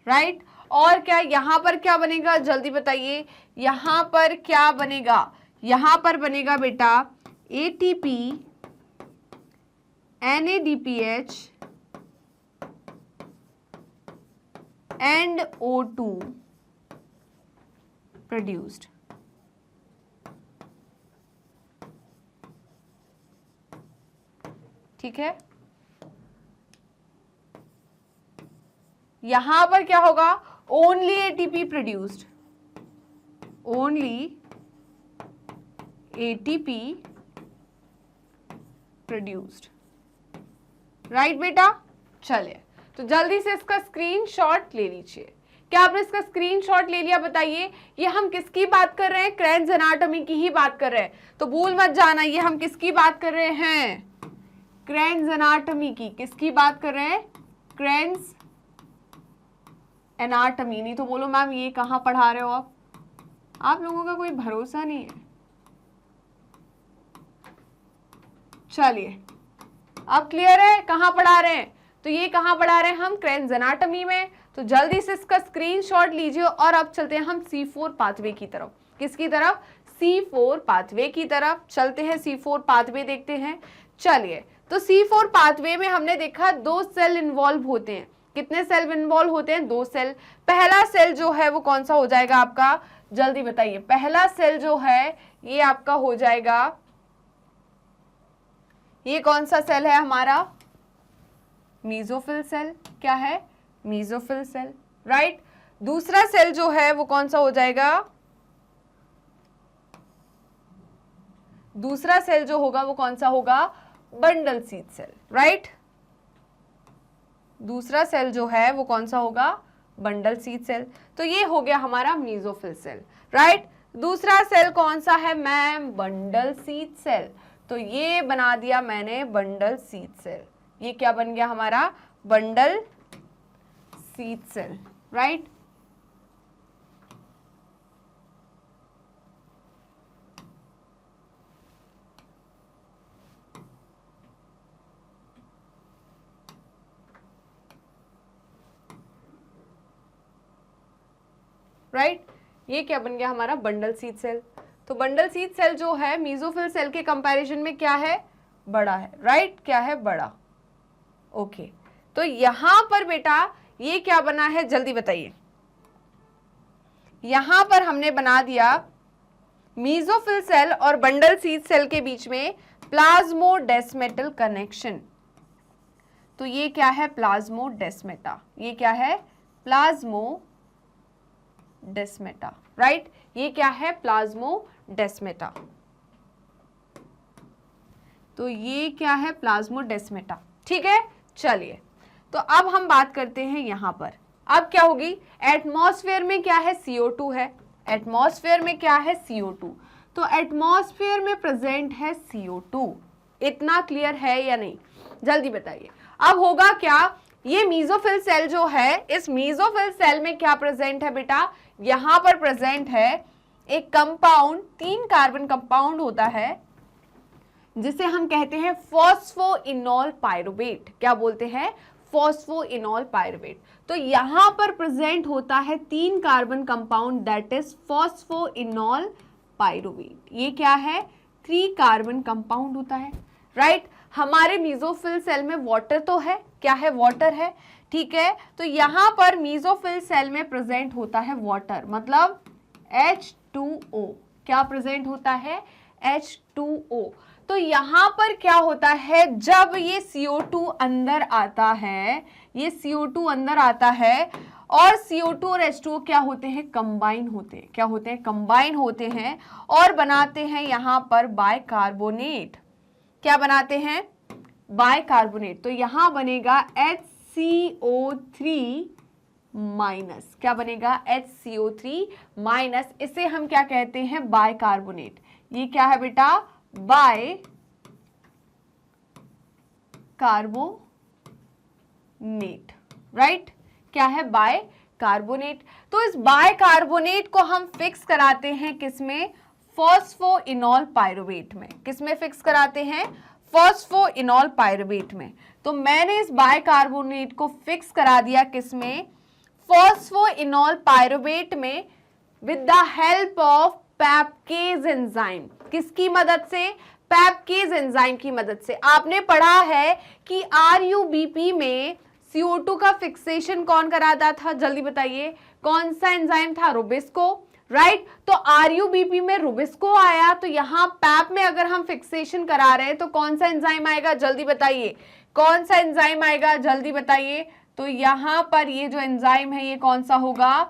राइट। और क्या यहां पर क्या बनेगा, जल्दी बताइए, यहां पर क्या बनेगा, यहां पर बनेगा बेटा ATP NADPH and O2 produced, ठीक है। यहां पर क्या होगा, only ATP produced, only ATP produced, right बेटा। चलिए तो जल्दी से इसका स्क्रीनशॉट ले लीजिए। क्या आपने इसका स्क्रीनशॉट ले लिया, बताइए। ये हम किसकी बात कर रहे हैं, क्रेन्स एनाटॉमी की ही बात कर रहे हैं, तो भूल मत जाना ये हम किसकी बात कर रहे हैं, क्रेन्स एनाटॉमी की। किसकी बात कर रहे हैं, क्रेन्स एनाटॉमी। नहीं तो बोलो मैम ये कहाँ पढ़ा रहे हो आप लोगों का कोई भरोसा नहीं है। चलिए अब क्लियर है कहाँ पढ़ा रहे हैं, तो ये कहाँ पढ़ा रहे हैं हम, क्रेन्स एनाटॉमी में। तो जल्दी से इसका स्क्रीनशॉट लीजिए और अब चलते हैं हम C4 पाथवे की तरफ। किसकी तरफ, C4 पाथवे की तरफ चलते हैं, C4 पाथवे देखते हैं। चलिए, तो C4 पाथवे में हमने देखा 2 सेल इन्वॉल्व होते हैं। कितने सेल इन्वॉल्व होते हैं, 2 सेल। पहला सेल जो है वो कौन सा हो जाएगा आपका, जल्दी बताइए। पहला सेल जो है ये आपका हो जाएगा, ये कौन सा सेल है हमारा, मीजोफिल सेल। क्या है, मीजोफिल सेल, राइट। दूसरा सेल जो है वो कौन सा हो जाएगा, दूसरा सेल जो होगा वो कौन सा होगा, बंडल सीथ सेल, राइट। दूसरा सेल जो है वो कौन सा होगा, बंडल सीथ सेल। तो ये हो गया हमारा मीजोफिल सेल, राइट। दूसरा सेल कौन सा है मैम, बंडल सीथ सेल। तो ये बना दिया मैंने बंडल सीथ सेल। ये क्या बन गया हमारा, bundle sheath cell, right. Right, ये क्या बन गया हमारा, बंडल सीथ सेल। तो बंडल सीथ सेल जो है मीजोफिल सेल के कंपैरिजन में क्या है, बड़ा है, राइट। क्या है, बड़ा। ओके, तो यहां पर बेटा ये क्या बना है, जल्दी बताइए। यहां पर हमने बना दिया मीजोफिल सेल और बंडल सीथ सेल के बीच में प्लाज्मोडेस्मेटल कनेक्शन। तो ये क्या है, प्लाज्मोडेस्मेटा। ये क्या है, प्लाज्मोडेस्मेटा, राइट। ये क्या है, प्लाज्मोडेस्मेटा। तो ये क्या है, प्लाज्मोडेस्मेटा, ठीक है। चलिए, तो अब हम बात करते हैं यहां पर। अब क्या होगी, एटमॉस्फेयर में क्या है, CO2 है। एटमॉस्फेयर में क्या है, CO2। तो एटमॉस्फेयर में प्रेजेंट है CO2। इतना क्लियर है या नहीं, जल्दी बताइए। अब होगा क्या, ये मीजोफिल सेल जो है, इस मीजोफिल सेल में क्या प्रेजेंट है बेटा, यहां पर प्रेजेंट है एक कंपाउंड, 3 कार्बन कंपाउंड होता है जिसे हम कहते हैं फॉस्फोइनोल पायरुवेट। क्या बोलते हैं, फॉस्फोइनोल पायरुवेट। तो यहां पर प्रेजेंट होता है 3 carbon compound, that is phosphoenol pyruvate. ये क्या है, 3 कार्बन कंपाउंड होता है, राइट। हमारे मीजोफिल सेल में वाटर तो है, क्या है, वाटर है, ठीक है। तो यहां पर मीजोफिल सेल में प्रेजेंट होता है वाटर, मतलब H2O। क्या प्रेजेंट होता है, H2O। तो यहां पर क्या होता है, जब ये CO2 अंदर आता है, ये CO2 अंदर आता है और CO2 और H2O क्या होते हैं, कंबाइन होते हैं। क्या होते हैं, कंबाइन होते हैं और बनाते हैं यहां पर बाइकार्बोनेट। क्या बनाते हैं, बाइकार्बोनेट। तो यहां बनेगा HCO3 माइनस। क्या बनेगा, HCO3 माइनस। इसे हम क्या कहते हैं, बाइकार्बोनेट। ये क्या है बेटा, बाइकार्बोनेट, राइट। क्या है, बाइकार्बोनेट। तो इस बाइकार्बोनेट को हम फिक्स कराते हैं किसमें, फॉस्फोइनोल पायरुवेट में। किसमें फिक्स कराते हैं, फॉस्फोइनोल पायरुवेट में। तो मैंने इस बाइकार्बोनेट को फिक्स करा दिया किसमें, फॉस्फोइनोल पायरुवेट में, with the help of PEPcase enzyme. किसकी मदद से, पैपकेज एंजाइम की मदद से। आपने पढ़ा है कि RUBP में CO2 का फिक्सेशन कौन कराता था, जल्दी बताइए, कौन सा एंजाइम था, रुबिस्को, राइट। तो RUBP में रुबिस्को आया, तो यहां पैप में अगर हम फिक्सेशन करा रहे हैं तो कौन सा एंजाइम आएगा, जल्दी बताइए, कौन सा एंजाइम आएगा, जल्दी बताइए। तो यहां पर ये जो एंजाइम है ये कौन सा होगा,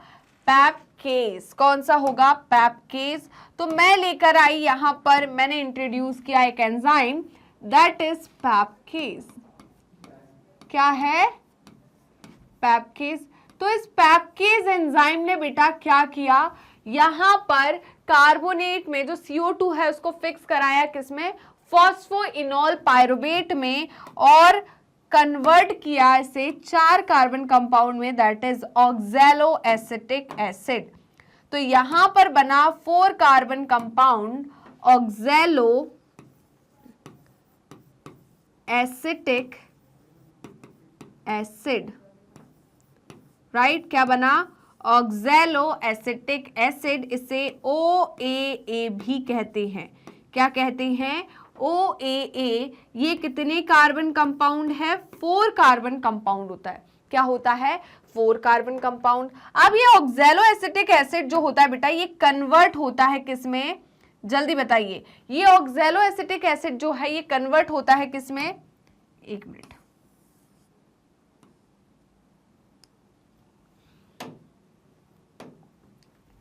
पैपकेज। कौन सा होगा, पैपकेज। तो मैं लेकर आई यहां पर, मैंने इंट्रोड्यूस किया एक एंजाइम, दैट इज पैपकेज। क्या है, पैपकेज। तो इस पैपकेज एंजाइम ने बेटा क्या किया, यहां पर कार्बोनेट में जो CO2 है उसको फिक्स कराया किसमें, फॉस्फोइनोल पायरुवेट में, और कन्वर्ट किया इसे 4 कार्बन कंपाउंड में, that is oxalo acetic acid. तो यहां पर बना 4 carbon compound oxalo acetic acid, right, क्या बना, ऑक्सैलो एसिटिक एसिड, इसे OAA भी कहते हैं। क्या कहते हैं, OAA। ये कितने कार्बन कंपाउंड है, 4 कार्बन कंपाउंड होता है। क्या होता है, 4 कार्बन कंपाउंड। अब ये ऑक्सैलो एसिटिक एसिड जो होता है बेटा, ये कन्वर्ट होता है किसमें, जल्दी बताइए। ये ऑक्सैलो एसिटिक एसिड जो है ये कन्वर्ट होता है किसमें, एक मिनट,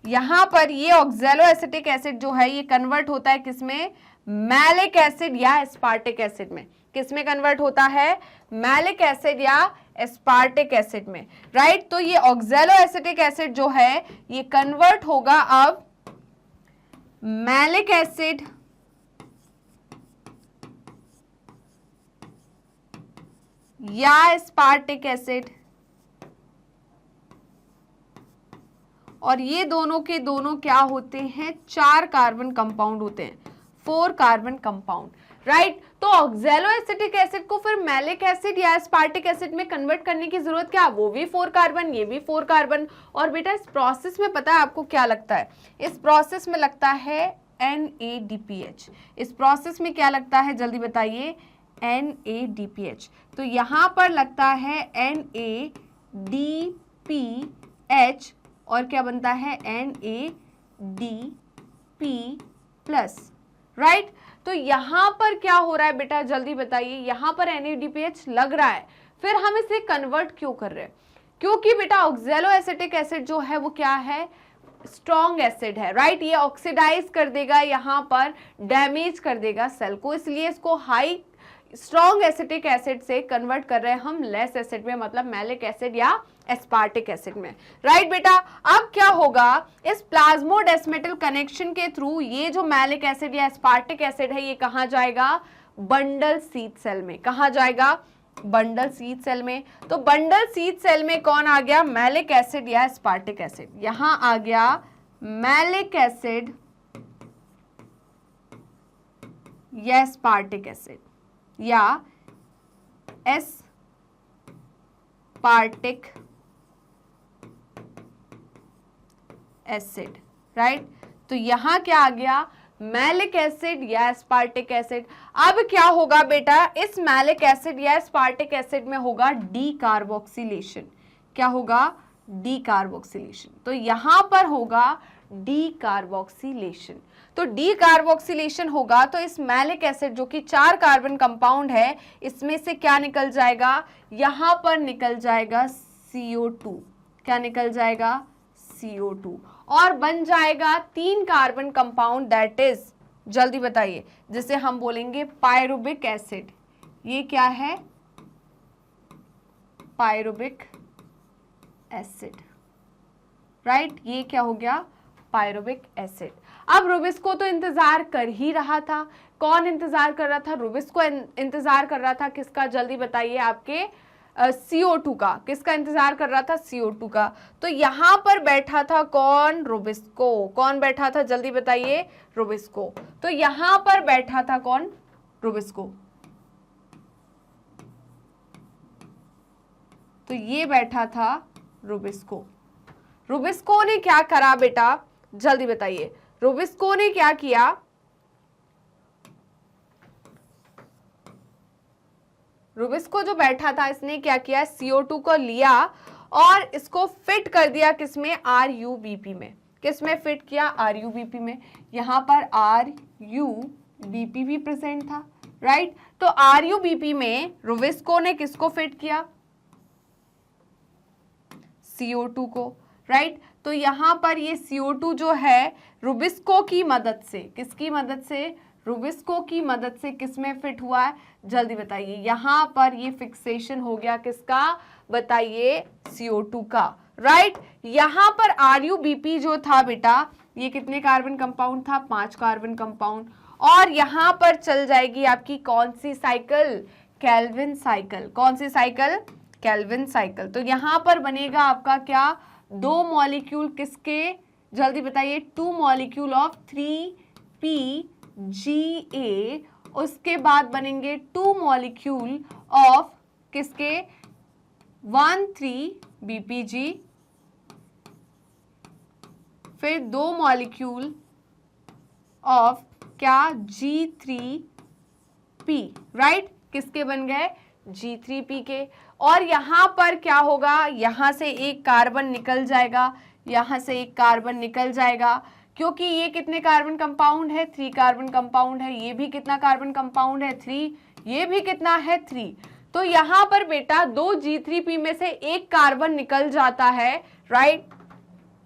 यहां पर ये ऑक्सैलो एसिटिक एसिड जो है ये कन्वर्ट होता है किसमें, मैलिक एसिड या एस्पार्टिक एसिड में। किसमें कन्वर्ट होता है, मैलिक एसिड या एस्पार्टिक एसिड में, राइट। तो ये ऑक्सैलो एसिटिक एसिड जो है ये कन्वर्ट होगा अब मैलिक एसिड या एस्पार्टिक एसिड, और ये दोनों के दोनों क्या होते हैं, 4 कार्बन कंपाउंड होते हैं, 4 कार्बन कंपाउंड, राइट। तो ऑक्सैलो एसिटिक एसिड को फिर मैलिक एसिड या एस्पार्टिक एसिड में कन्वर्ट करने की जरूरत क्या, वो भी 4 कार्बन, ये भी 4 कार्बन। और बेटा इस प्रोसेस में पता है आपको क्या लगता है, इस प्रोसेस में लगता है NADPH। इस प्रोसेस में क्या लगता है, जल्दी बताइए, NADPH। तो यहां पर लगता है NADPH और क्या बनता है, NADP+, राइट। तो यहां पर क्या हो रहा है बेटा, जल्दी बताइए, यहां पर NADPH लग रहा है, फिर हम इसे कन्वर्ट क्यों कर रहे हैं, क्योंकि बेटा ऑक्सैलो एसिटिक एसिड जो है वो क्या है, स्ट्रॉन्ग एसिड है, राइट। ये ऑक्सीडाइज कर देगा, यहां पर डैमेज कर देगा सेल को, इसलिए इसको हाई स्ट्रॉन्ग एसिटिक एसिड से कन्वर्ट कर रहे हैं हम लेस एसिड में, मतलब मैलिक एसिड या एस्पार्टिक एसिड में, राइट बेटा। अब क्या होगा, इस प्लाज्मोडेस्मेटल कनेक्शन के थ्रू ये जो मैलिक एसिड या एस्पार्टिक एसिड है ये कहां जाएगा, बंडल सीड सेल में। कहां जाएगा, बंडल सीड सेल में। तो बंडल सीड सेल में कौन आ गया, मैलिक एसिड या एस्पार्टिक एसिड। यहां आ गया मैलिक एसिड या एस्पार्टिक एसिड या एस्पार्टिक एसिड, राइट। तो यहां क्या आ गया, मैलिक एसिड या एस्पार्टिक एसिड। अब क्या होगा बेटा, इस मैलिक एसिड या एस्पार्टिक एसिड में होगा डीकार्बोक्सिलेशन। क्या होगा, डीकार्बोक्सिलेशन। तो यहां पर होगा डीकार्बोक्सिलेशन। तो डीकार्बोक्सिलेशन होगा तो इस मैलिक एसिड जो कि 4 कार्बन कंपाउंड है, इसमें से क्या निकल जाएगा, यहां पर निकल जाएगा CO2। क्या निकल जाएगा, CO2, और बन जाएगा 3 कार्बन कंपाउंड, दैट इज, जल्दी बताइए, जिसे हम बोलेंगे पायरुबिक एसिड। ये क्या है, पायरुबिक एसिड, राइट। ये क्या हो गया, पायरुबिक एसिड। अब रुबिस्को तो इंतजार कर ही रहा था, कौन इंतजार कर रहा था, रुबिस्को इंतजार कर रहा था किसका, जल्दी बताइए, आपके CO2 का। किसका इंतजार कर रहा था, CO2 का। तो यहां पर बैठा था कौन, रुबिस्को। कौन बैठा था, जल्दी बताइए, रुबिस्को। तो यहां पर बैठा था कौन, रुबिस्को। तो ये बैठा था रुबिस्को। रुबिस्को ने क्या करा बेटा, जल्दी बताइए, रुबिस्को ने क्या किया, रुबिस्को जो बैठा था इसने क्या किया, CO2 को लिया और इसको फिट कर दिया किसमें, RUBP में। किसमें फिट किया, RUBP में। यहां पर RUBP भी प्रेजेंट था, राइट। तो RUBP में रुबिस्को ने किसको फिट किया, CO2 को, राइट। तो यहां पर ये CO2 जो है रुबिस्को की मदद से, किसकी मदद से, रुबिस्को की मदद से किसमें फिट हुआ है, जल्दी बताइए। यहां पर ये फिक्सेशन हो गया किसका, बताइए, CO2 का, राइट। यहां पर RUBP जो था बेटा, ये कितने कार्बन कंपाउंड था, 5 कार्बन कंपाउंड। और यहां पर चल जाएगी आपकी कौन सी साइकिल, केल्विन साइकिल। कौन सी साइकिल, केल्विन साइकिल। तो यहां पर बनेगा आपका क्या, 2 मॉलिक्यूल किसके, जल्दी बताइए, 2 मॉलिक्यूल ऑफ 3PGA। उसके बाद बनेंगे 2 मॉलिक्यूल ऑफ किसके, 1,3-BPG, फिर 2 मॉलिक्यूल ऑफ क्या G3P, राइट, किसके बन गए, G3P के। और यहां पर क्या होगा, यहां से एक कार्बन निकल जाएगा, यहां से एक कार्बन निकल जाएगा, क्योंकि ये कितने कार्बन कंपाउंड है, 3 कार्बन कंपाउंड है। ये भी कितना कार्बन कंपाउंड है, 3, ये भी कितना है, 3। तो यहां पर बेटा 2 G3P में से एक कार्बन निकल जाता है, राइट,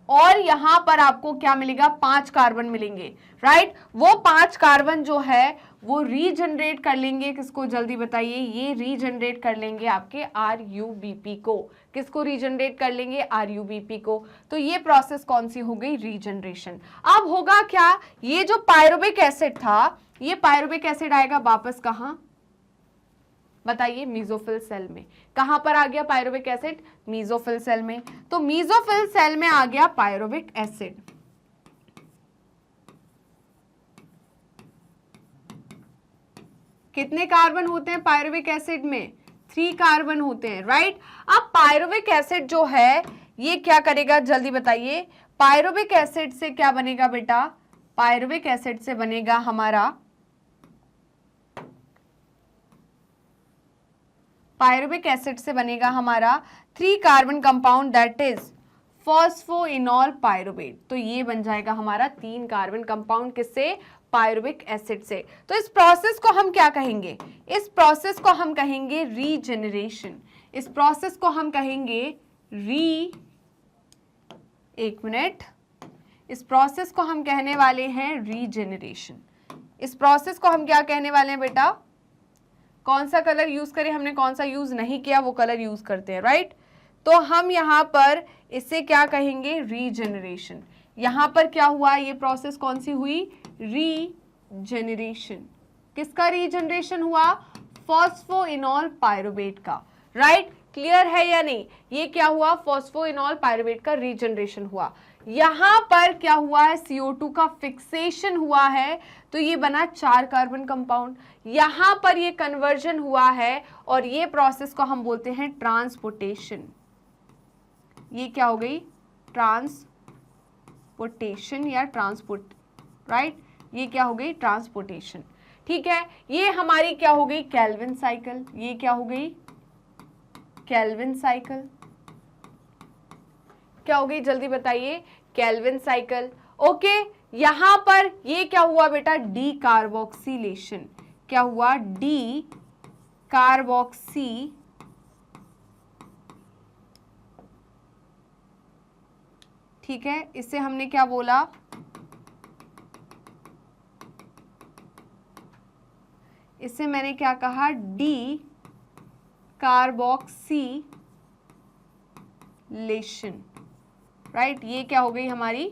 और यहां पर आपको क्या मिलेगा, 5 कार्बन मिलेंगे, राइट। वो 5 कार्बन जो है वो रीजनरेट कर लेंगे किसको, जल्दी बताइए, ये रीजनरेट कर लेंगे आपके RUBP को। किसको रीजनरेट कर लेंगे, RUBP को। तो ये प्रोसेस कौन सी हो गई, रीजनरेशन। अब होगा क्या, ये जो पायरुविक एसिड था, ये पायरुविक एसिड आएगा वापस कहां, बताइए, मीजोफिल सेल में। कहां पर आ गया पायरुविक एसिड, मीजोफिल सेल में। तो मीजोफिल सेल में आ गया पायरुविक एसिड। कितने कार्बन होते हैं पायरुविक एसिड में, 3 कार्बन होते हैं, राइट। अब पायरुविक एसिड जो है ये क्या करेगा, जल्दी बताइए, पायरुविक एसिड से क्या बनेगा बेटा, पायरुविक एसिड से बनेगा हमारा, पायरुविक एसिड से बनेगा हमारा 3 carbon compound, that is phosphoenol pyruvate. तो ये बन जाएगा हमारा 3 कार्बन कंपाउंड, किससे, पायरुविक एसिड से। तो इस प्रोसेस को हम क्या कहेंगे, इस प्रोसेस को हम कहेंगे रीजनरेशन। इस प्रोसेस को हम कहेंगे एक मिनट, इस प्रोसेस को हम कहने वाले हैं रीजनरेशन। इस प्रोसेस को हम क्या कहने वाले हैं बेटा, कौन सा कलर यूज करें, हमने कौन सा यूज नहीं किया वो कलर यूज करते हैं, राइट। तो हम यहां पर इसे क्या कहेंगे, रीजनरेशन। यहां पर क्या हुआ, ये प्रोसेस कौन सी हुई, रीजनरेशन। किसका रीजनरेशन हुआ, फॉस्फोइनॉल पायरुवेट का, राइट। क्लियर है या नहीं, ये क्या हुआ, फॉस्फोइनॉल पायरुवेट का रीजनरेशन हुआ। यहां पर क्या हुआ है, CO2 का फिक्सेशन हुआ है, तो ये बना 4 कार्बन कंपाउंड। यहां पर ये कन्वर्जन हुआ है और ये प्रोसेस को हम बोलते हैं ट्रांसपोर्टेशन। ये क्या हो गई, ट्रांसपोर्टेशन या ट्रांसपोर्ट, राइट, ये क्या हो गई, ट्रांसपोर्टेशन, ठीक है। ये हमारी क्या हो गई, केल्विन साइकिल। ये क्या हो गई, केल्विन साइकिल। क्या हो गई, जल्दी बताइए, केल्विन साइकिल। ओके, यहां पर ये क्या हुआ बेटा, डी कार्बोक्सिलेशन। क्या हुआ, डी कार्बोक्सी, ठीक है, इससे हमने क्या बोला, इससे मैंने क्या कहा, डी कार्बोक्सिलेशन, राइट। ये क्या हो गई हमारी,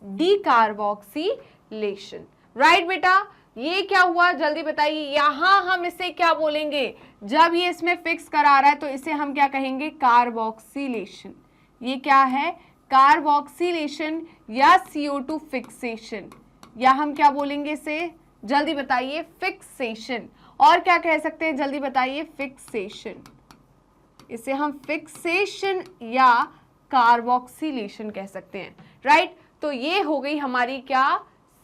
डी कार्बोक्सिलेशन, राइट बेटा। ये क्या हुआ, जल्दी बताइए, यहां हम इसे क्या बोलेंगे, जब ये इसमें फिक्स करा रहा है तो इसे हम क्या कहेंगे, कार्बोक्सिलेशन। ये क्या है, कार्बोक्सिलेशन या CO2 फिक्सेशन, या हम क्या बोलेंगे इसे, जल्दी बताइए, फिक्सेशन। और क्या कह सकते हैं, जल्दी बताइए, फिक्सेशन। इसे हम फिक्सेशन या कार्बोक्सिलेशन कह सकते हैं, राइट। तो ये हो गई हमारी क्या,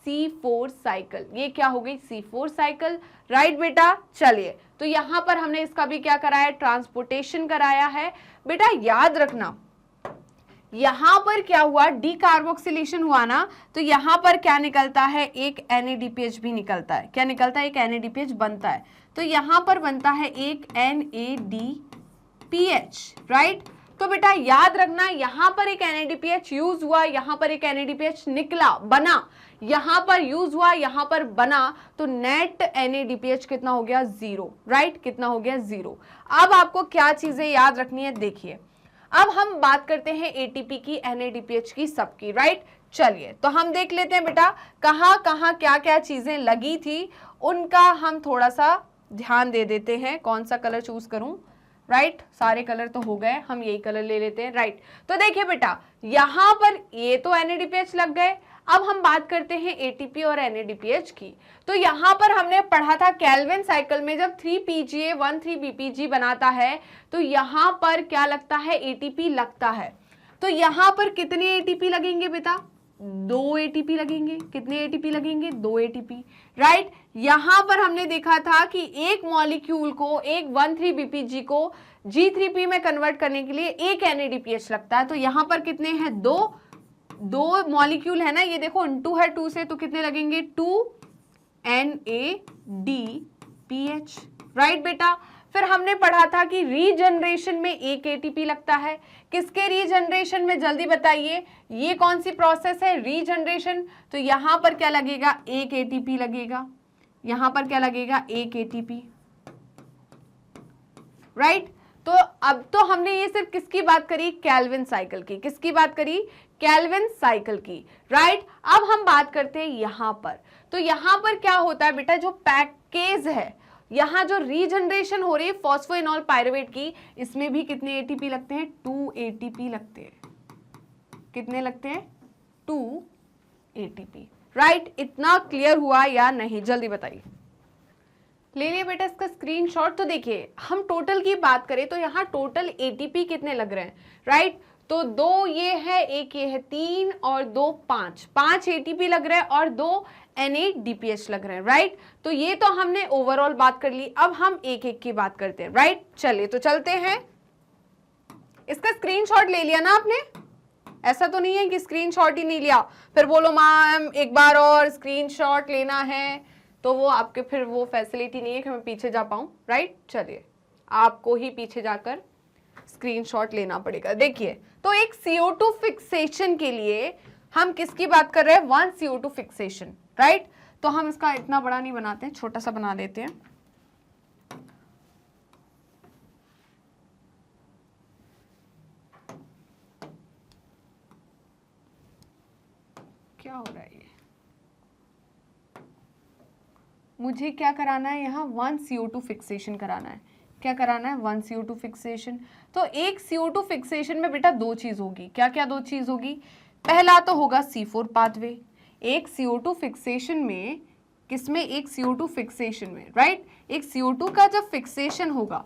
C4 साइकिल। ये क्या हो गई, C4 साइकिल, राइट बेटा। चलिए, तो यहां पर हमने इसका भी क्या कराया, ट्रांसपोर्टेशन कराया है। बेटा याद रखना, यहां पर क्या हुआ, डी कार्बोक्सिलेशन हुआ ना, तो यहां पर क्या निकलता है, एक NADPH भी निकलता है। क्या निकलता है, एक NADPH बनता है। तो यहां पर बनता है एक NADPH, राइट। तो बेटा याद रखना, यहां पर एक NADPH यूज हुआ, यहां पर एक NADPH निकला, बना, यहां पर यूज हुआ, यहां पर बना, तो नेट NADPH कितना हो गया, 0, राइट। कितना हो गया, 0। अब आपको क्या चीजें याद रखनी है, देखिए, अब हम बात करते हैं ATP की, NADPH की, सबकी, राइट। चलिए, तो हम देख लेते हैं बेटा, कहाँ कहाँ क्या क्या चीजें लगी थी, उनका हम थोड़ा सा ध्यान दे देते हैं। कौन सा कलर चूज करूं, राइट, सारे कलर तो हो गए, हम यही कलर ले लेते हैं, राइट। तो देखिए बेटा, यहां पर ये तो NADPH लग गए। अब हम बात करते हैं एटीपी और एनएडीपीएच की। तो यहाँ पर हमने पढ़ा था केल्विन साइकिल में जब 3PGA 13BPG बनाता है तो यहाँ पर क्या लगता है, एटीपी लगता है। तो यहाँ पर कितने एटीपी लगेंगे बेटा, 2 एटीपी लगेंगे। कितने एटीपी लगेंगे, 2 एटीपी, राइट। यहाँ पर हमने देखा था कि एक मॉलिक्यूल को, एक 13BPG को G3P में कन्वर्ट करने के लिए एक NADPH लगता है। तो यहाँ पर कितने हैं, 2 मॉलिक्यूल है ना, ये देखो इनटू है 2 से, तो कितने लगेंगे, 2 NADPH, राइट बेटा। फिर हमने पढ़ा था कि रीजनरेशन में एक एटीपी लगता है। किसके रीजनरेशन में, जल्दी बताइए, ये कौन सी प्रोसेस है, रीजनरेशन। तो यहां पर क्या लगेगा, एक एटीपी लगेगा। यहां पर क्या लगेगा, एक एटीपी, राइट। तो अब तो हमने ये सिर्फ किसकी बात करी, केल्विन साइकिल की। किसकी बात करी, केल्विन साइकिल की, राइट। अब हम बात करते हैं यहां पर। तो यहां पर क्या होता है बेटा, जो पैकेज है, यहां जो रीजनरेशन हो रही है फॉस्फोइनोल पायरुवेट की, इसमें भी कितने एटीपी लगते हैं, 2 एटीपी लगते हैं। कितने लगते हैं, 2 एटीपी, राइट। इतना क्लियर हुआ या नहीं, जल्दी बताइए। ले लिया बेटा इसका स्क्रीनशॉट। तो देखिए हम टोटल की बात करें तो यहाँ टोटल एटीपी कितने लग रहे हैं, राइट। तो 2 ये है, एक ये है, 3 और 2 5 एटीपी लग रहे हैं और 2 NADPH लग रहे हैं, राइट। तो ये तो हमने ओवरऑल बात कर ली। अब हम एक एक की बात करते हैं, राइट। चलिए तो चलते हैं। इसका स्क्रीनशॉट ले लिया ना आपने, ऐसा तो नहीं है कि स्क्रीनशॉट ही नहीं लिया फिर बोलो मैम एक बार और स्क्रीनशॉट लेना है, तो वो आपके फिर वो फैसिलिटी नहीं है कि मैं पीछे जा पाऊं, राइट। चलिए आपको ही पीछे जाकर स्क्रीनशॉट लेना पड़ेगा। देखिए तो एक CO2 फिक्सेशन के लिए हम किसकी बात कर रहे हैं, 1 CO2 फिक्सेशन, राइट। तो हम इसका इतना बड़ा नहीं बनाते हैं, छोटा सा बना देते हैं। क्या हो रहा है, ये मुझे क्या कराना है, यहाँ 1 CO2 फिक्सेशन कराना है। क्या कराना है, 1 CO2 फिक्सेशन। तो एक CO2 फिक्सेशन में बेटा 2 चीज होगी। क्या क्या 2 चीज होगी, पहला तो होगा C4 पाथवे। एक CO2 फिक्सेशन में, किसमें, एक CO2 फिक्सेशन में, राइट। एक CO2 का जब फिक्सेशन होगा,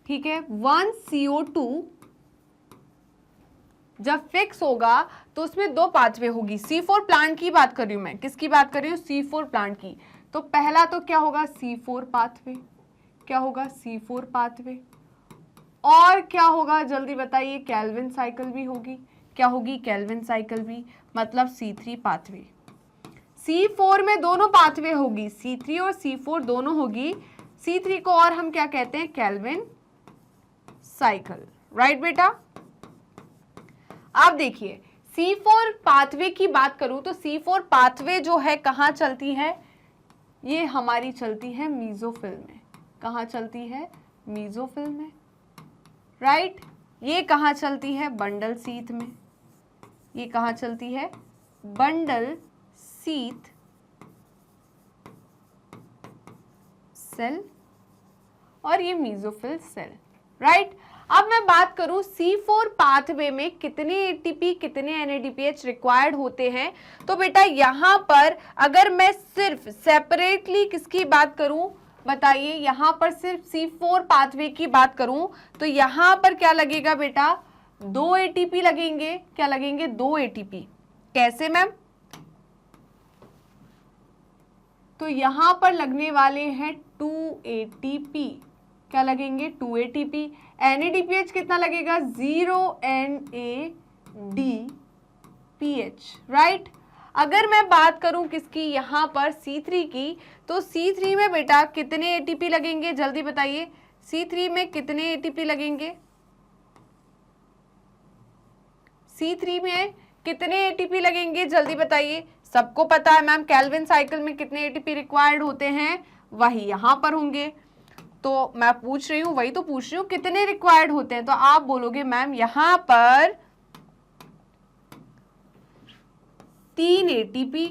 ठीक है, 1 CO2 जब फिक्स होगा तो उसमें 2 पाथवे होगी। C4 प्लांट की बात कर रही हूं मैं, किसकी बात कर रही हूँ, C4 प्लांट की। तो पहला तो क्या होगा, C4 पाथवे। क्या होगा, C4 पाथवे। और क्या होगा, जल्दी बताइए, केल्विन साइकिल भी होगी। क्या होगी, केल्विन साइकिल भी, मतलब C3 पाथवे। C4 में दोनों पाथवे होगी, C3 और C4 दोनों होगी। C3 को और हम क्या कहते हैं, केल्विन साइकिल, राइट बेटा। अब देखिए C4 पाथवे की बात करूं तो C4 पाथवे जो है कहां चलती है, ये हमारी चलती है मीजोफिल में। कहां चलती है, मीजोफिल में, राइट। ये कहां चलती है, बंडल सीथ में। ये कहां चलती है, बंडल सीथ सेल, और ये मीजोफिल सेल, राइट। अब मैं बात करूं C4 पाथवे में कितने एटीपी कितने NADPH रिक्वायर्ड होते हैं। तो बेटा यहां पर अगर मैं सिर्फ सेपरेटली किसकी बात करूं, बताइए, यहां पर सिर्फ C4 पाथवे की बात करूं तो यहां पर क्या लगेगा बेटा, 2 एटीपी लगेंगे। क्या लगेंगे, 2 एटीपी। कैसे मैम, तो यहां पर लगने वाले हैं 2 एटीपी। क्या लगेंगे, 2 एटीपी। NADPH कितना लगेगा, 0 NADPH, राइट। अगर मैं बात करूं किसकी, यहां पर C3 की, तो C3 में बेटा कितने एटीपी लगेंगे, जल्दी बताइए। C3 में कितने एटीपी लगेंगे, C3 में कितने एटीपी लगेंगे, जल्दी बताइए। सबको पता है मैम केल्विन साइकिल में कितने एटीपी रिक्वायर्ड होते हैं, वही यहां पर होंगे। तो मैं पूछ रही हूं, वही तो पूछ रही हूं, कितने रिक्वायर्ड होते हैं। तो आप बोलोगे मैम यहां पर 3 एटीपी,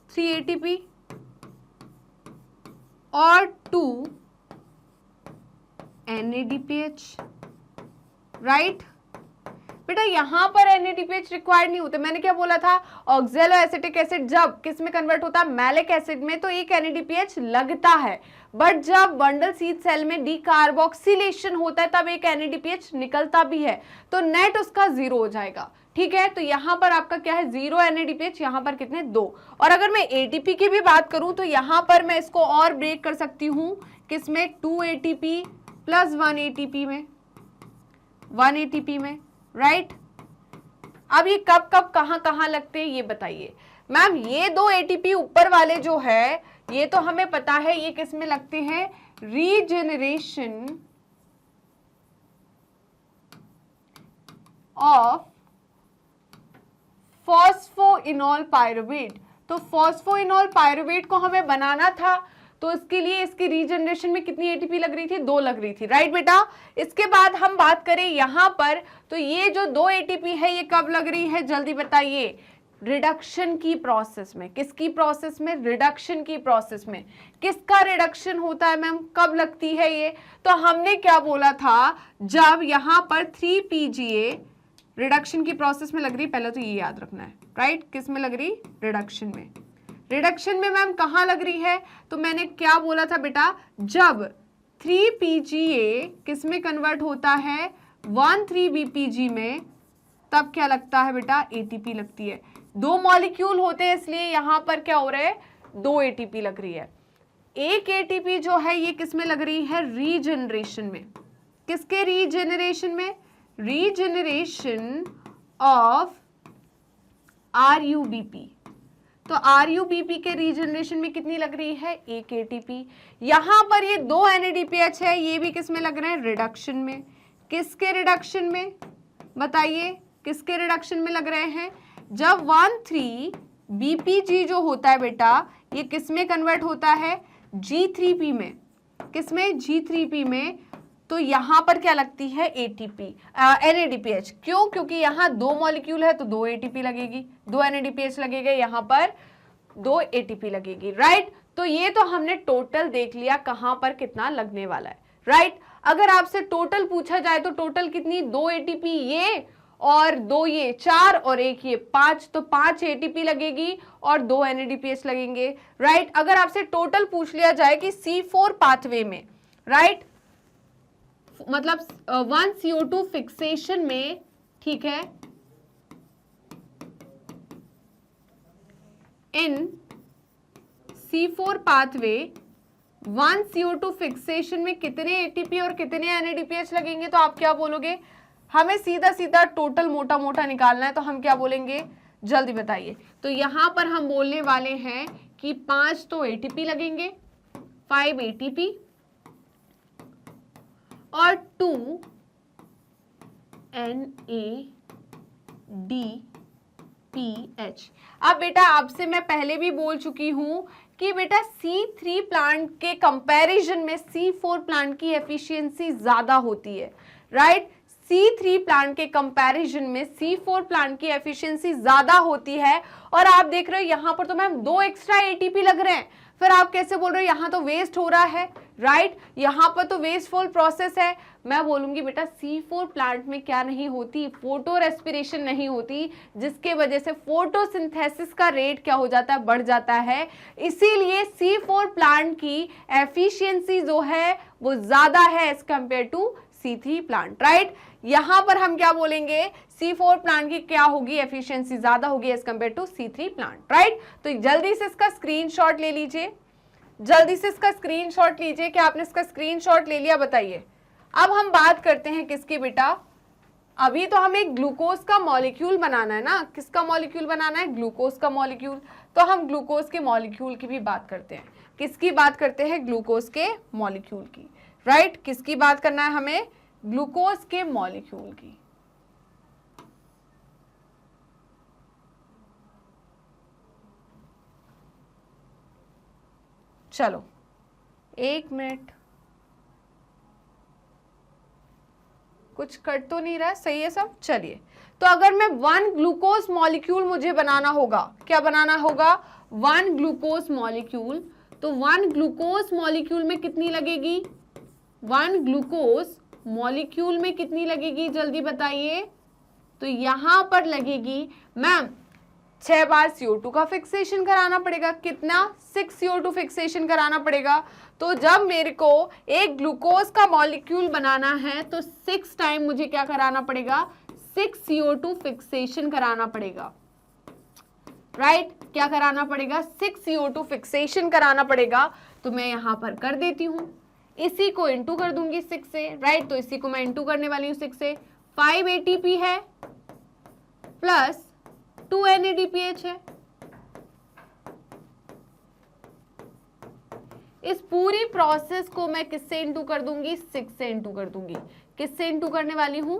3 एटीपी और 2 NADPH, राइट। बेटा यहाँ पर NADPH रिक्वायर्ड नहीं होते। मैंने क्या बोला था, ऑक्सैलो एसिटिक एसिड जब किस में कन्वर्ट होता है, मैलिक एसिड में, तो एक NADPH लगता है, बट जब बंडल सीड सेल में डीकार्बोक्सिलेशन होता है तब एक NADPH निकलता भी है, तो नेट उसका 0 हो जाएगा। ठीक है, तो यहाँ पर आपका क्या है, 0 NADPH, यहाँ पर कितने, 2। और अगर मैं ATP की भी बात करूं तो यहाँ पर मैं इसको और ब्रेक कर सकती हूँ किसमें, 2 ATP प्लस 1 ATP में, 1 ATP में, राइट। अब ये कब कब कहाँ कहाँ लगते हैं ये बताइए। मैम ये 2 ATP ऊपर वाले जो है ये तो हमें पता है ये किस में लगते हैं, रीजेनरेशन ऑफ फॉस्फोइनोल पायरुवेट। तो फॉस्फोइनोल पायरुवेट को हमें बनाना था, तो इसके लिए इसकी रीजनरेशन में कितनी एटीपी लग रही थी, 2 लग रही थी, राइट बेटा। इसके बाद हम बात करें यहां पर, तो ये जो 2 एटीपी है ये कब लग रही है, जल्दी बताइए, रिडक्शन की प्रोसेस में। किसकी प्रोसेस में, रिडक्शन की प्रोसेस में। किसका रिडक्शन होता है मैम, कब लगती है ये, तो हमने क्या बोला था, जब यहां पर 3PGA रिडक्शन की प्रोसेस में लग रही, पहले तो ये याद रखना है, राइट, किस में लग रही, रिडक्शन में। रिडक्शन में मैम कहाँ लग रही है, तो मैंने क्या बोला था बेटा, जब 3PGA किस में कन्वर्ट होता है, 1,3-BPG में, तब क्या लगता है बेटा, ATP लगती है। 2 मॉलिक्यूल होते हैं इसलिए यहां पर क्या हो रहा है, 2 ATP लग रही है। एक ATP जो है ये किस में लग रही है, रीजनरेशन में। किसके रीजनरेशन में, रीजनरेशन ऑफ RUBP। तो RUBP के रीजनरेशन में कितनी लग रही है, 1 ATP। यहां पर ये 2 NADPH है, ये भी किस में लग रहे हैं, रिडक्शन में। किसके रिडक्शन में बताइए, किसके रिडक्शन में लग रहे हैं, जब 1,3-BPG जो होता है बेटा ये किस में कन्वर्ट होता है, G3P में। किसमें, G3P में। तो यहां पर क्या लगती है, ATP, NADPH। क्यों, क्योंकि यहां 2 मॉलिक्यूल है तो 2 ATP लगेगी, 2 NADPH लगेगा, यहां पर 2 ATP लगेगी, राइट। तो ये तो हमने टोटल देख लिया कहां पर कितना लगने वाला है, राइट। अगर आपसे टोटल पूछा जाए तो टोटल कितनी, 2 ATP ये और 2 ये, 4 और 1 ये, 5, तो 5 ATP लगेगी और 2 NADPH लगेंगे, राइट। अगर आपसे टोटल पूछ लिया जाए कि C4 पाथवे में, राइट, मतलब 1 CO2 फिक्सेशन में, ठीक है, इन C4 पाथवे 1 CO2 फिक्सेशन में कितने ATP और कितने NADPH लगेंगे, तो आप क्या बोलोगे, हमें सीधा सीधा टोटल मोटा मोटा निकालना है, तो हम क्या बोलेंगे, जल्दी बताइए। तो यहां पर हम बोलने वाले हैं कि 5 तो ATP लगेंगे, 5 ATP और 2 NADPH। अब बेटा आपसे मैं पहले भी बोल चुकी हूं कि बेटा C3 प्लांट के कंपैरिजन में C4 प्लांट की एफिशिएंसी ज्यादा होती है, राइट। C3 प्लांट के कंपैरिजन में C4 प्लांट की एफिशिएंसी ज्यादा होती है। और आप देख रहे हो यहां पर तो मैम 2 एक्स्ट्रा ATP लग रहे हैं, फिर आप कैसे बोल रहे हो यहां तो वेस्ट हो रहा है, राइट, यहां पर तो वेस्टफुल प्रोसेस है। मैं बोलूंगी बेटा C4 प्लांट में क्या नहीं होती, फोटो रेस्पिरेशन नहीं होती, जिसके वजह से फोटोसिंथेसिस का रेट क्या हो जाता है, बढ़ जाता है। इसीलिए C4 प्लांट की एफिशिएंसी जो है वो ज्यादा है as compare to C3 plant, right. यहां पर हम क्या बोलेंगे, C4 प्लांट की क्या होगी, एफिशिएंसी ज्यादा होगी as compare to C3 plant, right. तो जल्दी से इसका स्क्रीनशॉट ले लीजिए, जल्दी से इसका स्क्रीनशॉट लीजिए। क्या आपने इसका स्क्रीनशॉट ले लिया, बताइए। अब हम बात करते हैं किसकी बेटा, अभी तो हमें ग्लूकोज का मॉलिक्यूल बनाना है ना, किसका मॉलिक्यूल बनाना है, ग्लूकोज का मॉलिक्यूल। तो हम ग्लूकोज के मॉलिक्यूल की भी बात करते हैं। किसकी बात करते हैं, ग्लूकोज के मॉलिक्यूल की, राइट। किसकी बात करना है हमें, ग्लूकोज के मॉलिक्यूल की। चलो 1 मिनट, कुछ कट तो नहीं रहा है, सही है सब। चलिए, तो अगर मैं 1 ग्लूकोज मॉलिक्यूल मुझे बनाना होगा, क्या बनाना होगा, 1 ग्लूकोज मॉलिक्यूल। तो 1 ग्लूकोज मॉलिक्यूल में कितनी लगेगी, 1 ग्लूकोज मॉलिक्यूल में कितनी लगेगी, जल्दी बताइए, तो यहां पर लगेगी मैम 6 बार CO2 का फिक्सेशन कराना पड़ेगा। कितना? 6 CO2 फिक्सेशन कराना पड़ेगा। तो जब मेरे को एक ग्लूकोज का मॉलिक्यूल बनाना है तो 6 टाइम मुझे क्या कराना पड़ेगा? 6 CO2 फिक्सेशन कराना पड़ेगा, राइट? क्या कराना पड़ेगा? 6 CO2 फिक्सेशन कराना पड़ेगा। तो मैं यहां पर कर देती हूं, इसी को इंटू कर दूंगी 6 से, राइट? तो इसी को मैं इंटू करने वाली हूं 6 से। 5 ATP है प्लस 2 NADPH है। इस पूरी प्रोसेस को मैं किससे इंटू कर दूंगी? 6 से इंटू कर दूंगी। किससे इंटू करने वाली हूं?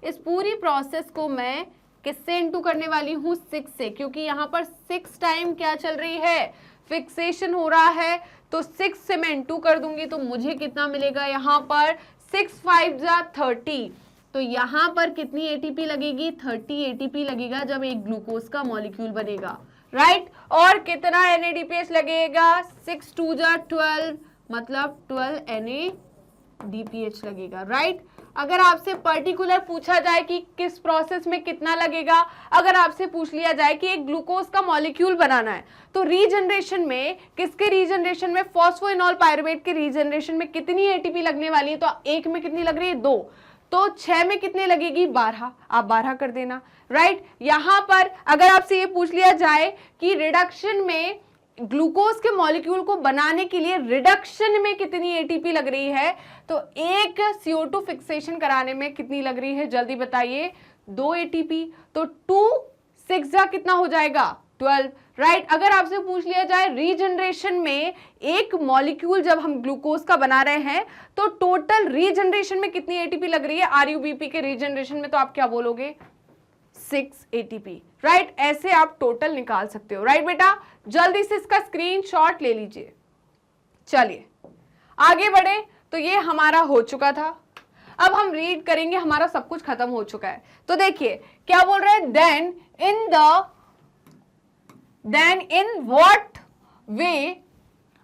इस पूरी प्रोसेस को मैं किससे इंटू करने वाली हूं? 6 से, क्योंकि यहां पर 6 टाइम क्या चल रही है? फिक्सेशन हो रहा है। तो 6 से मैं इंटू कर दूंगी तो मुझे कितना मिलेगा? यहां पर 6 5 जा 30। तो यहां पर कितनी ATP लगेगी? 30 ATP लगेगा जब एक ग्लूकोज का मॉलिक्यूल बनेगा, राइट? और कितना NADPH लगेगा? 6 2 जा 12, मतलब 12 NADPH लगेगा, राइट? अगर आपसे पर्टिकुलर पूछा जाए कि किस प्रोसेस में कितना लगेगा, अगर आपसे पूछ लिया जाए कि एक ग्लूकोज का मॉलिक्यूल बनाना है तो रीजनरेशन में, किसके रीजनरेशन में? फॉस्फोइनॉल पायरुवेट के रीजनरेशन में कितनी ATP लगने वाली है? तो एक में कितनी लग रही है? 2। तो 6 में कितने लगेगी? 12। आप 12 कर देना, राइट? यहां पर अगर आपसे ये पूछ लिया जाए कि रिडक्शन में, ग्लूकोज के मॉलिक्यूल को बनाने के लिए रिडक्शन में कितनी ATP लग रही है, तो एक CO2 फिक्सेशन कराने में कितनी लग रही है? जल्दी बताइए। 2 ATP। तो 2 6 जा कितना हो जाएगा? 12, राइट? अगर आपसे पूछ लिया जाए रीजनरेशन में एक मॉलिक्यूल जब हम ग्लूकोज का बना रहे हैं तो टोटल रीजनरेशन में कितनी ATP लग रही है? RUBP के रीजनरेशन में, तो आप क्या बोलोगे? 6 ATP, राइट? ऐसे आप टोटल निकाल सकते हो, राइट बेटा? जल्दी से इसका स्क्रीनशॉट ले लीजिए। चलिए आगे बढ़े। तो ये हमारा हो चुका था। अब हम रीड करेंगे, हमारा सब कुछ खत्म हो चुका है। तो देखिए क्या बोल रहे हैं? then in what way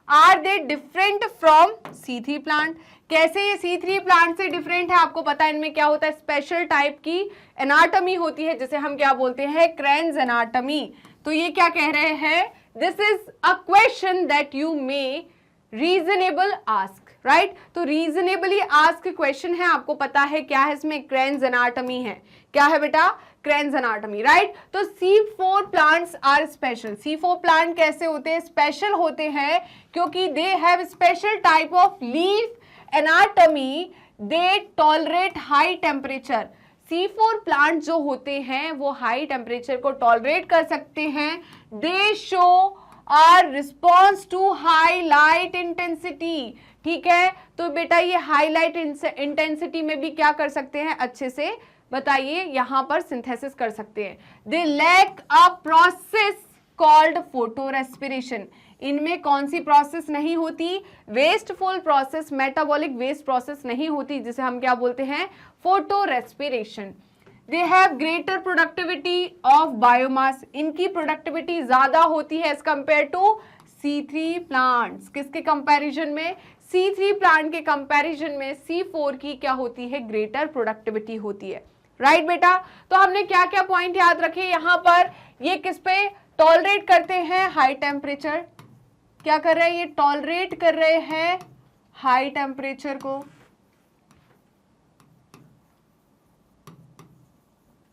are they different from C3 plant? कैसे ये C3 प्लांट से डिफरेंट है? आपको पता है इनमें क्या होता है? स्पेशल टाइप की एनाटॉमी होती है, जिसे हम क्या बोलते हैं? Cranes anatomy. तो ये क्या कह रहे हैं? This is a question that you may reasonable ask, right? तो रीजनेबली आस्क क्वेश्चन है। आपको पता है क्या है इसमें? क्रेन्स एनाटॉमी है। क्या है बेटा? Cranes anatomy, right? तो C4 plants are special. C4 plant कैसे होते हैं? स्पेशल होते हैं क्योंकि they have special type of leaf anatomy, they tolerate high temperature. C4 plant जो होते हैं वो हाई टेम्परेचर को टॉलरेट कर सकते हैं। They show are response to high light intensity, ठीक है? तो बेटा ये हाई लाइट इंटेंसिटी में भी क्या कर सकते हैं? अच्छे से बताइए, यहां पर सिंथेसिस कर सकते हैं। They lack a process called photo respiration. इनमें कौन सी प्रोसेस नहीं होती? Wasteful process, metabolic waste process नहीं होती, जिसे हम क्या बोलते हैं? Photo respiration. They have greater productivity of biomass. इनकी प्रोडक्टिविटी ज्यादा होती है as compare to C3 plants. किसके कंपैरिजन में? C3 प्लांट के कंपैरिजन में C4 की क्या होती है? ग्रेटर प्रोडक्टिविटी होती है, राइट बेटा? तो हमने क्या क्या पॉइंट याद रखे यहां पर? ये किस पे टॉलरेट करते हैं? High temperature. क्या कर रहे हैं? ये टॉलरेट कर रहे हैं हाई टेम्परेचर को।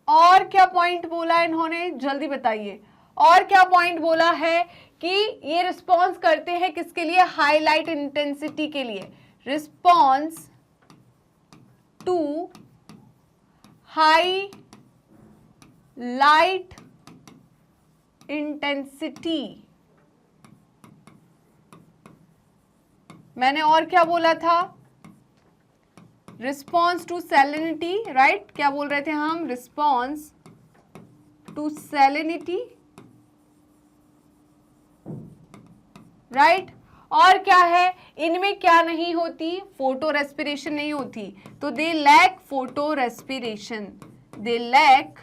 और क्या पॉइंट बोला इन्होंने? जल्दी बताइए। और क्या पॉइंट बोला है? कि ये रिस्पॉन्स करते हैं किसके लिए? हाई लाइट इंटेंसिटी के लिए। Response to high light intensity. मैंने और क्या बोला था? Response to salinity, right? क्या बोल रहे थे हम? Response to salinity, right? और क्या है? इनमें क्या नहीं होती? फोटो रेस्पिरेशन नहीं होती। तो they lack photo respiration, they lack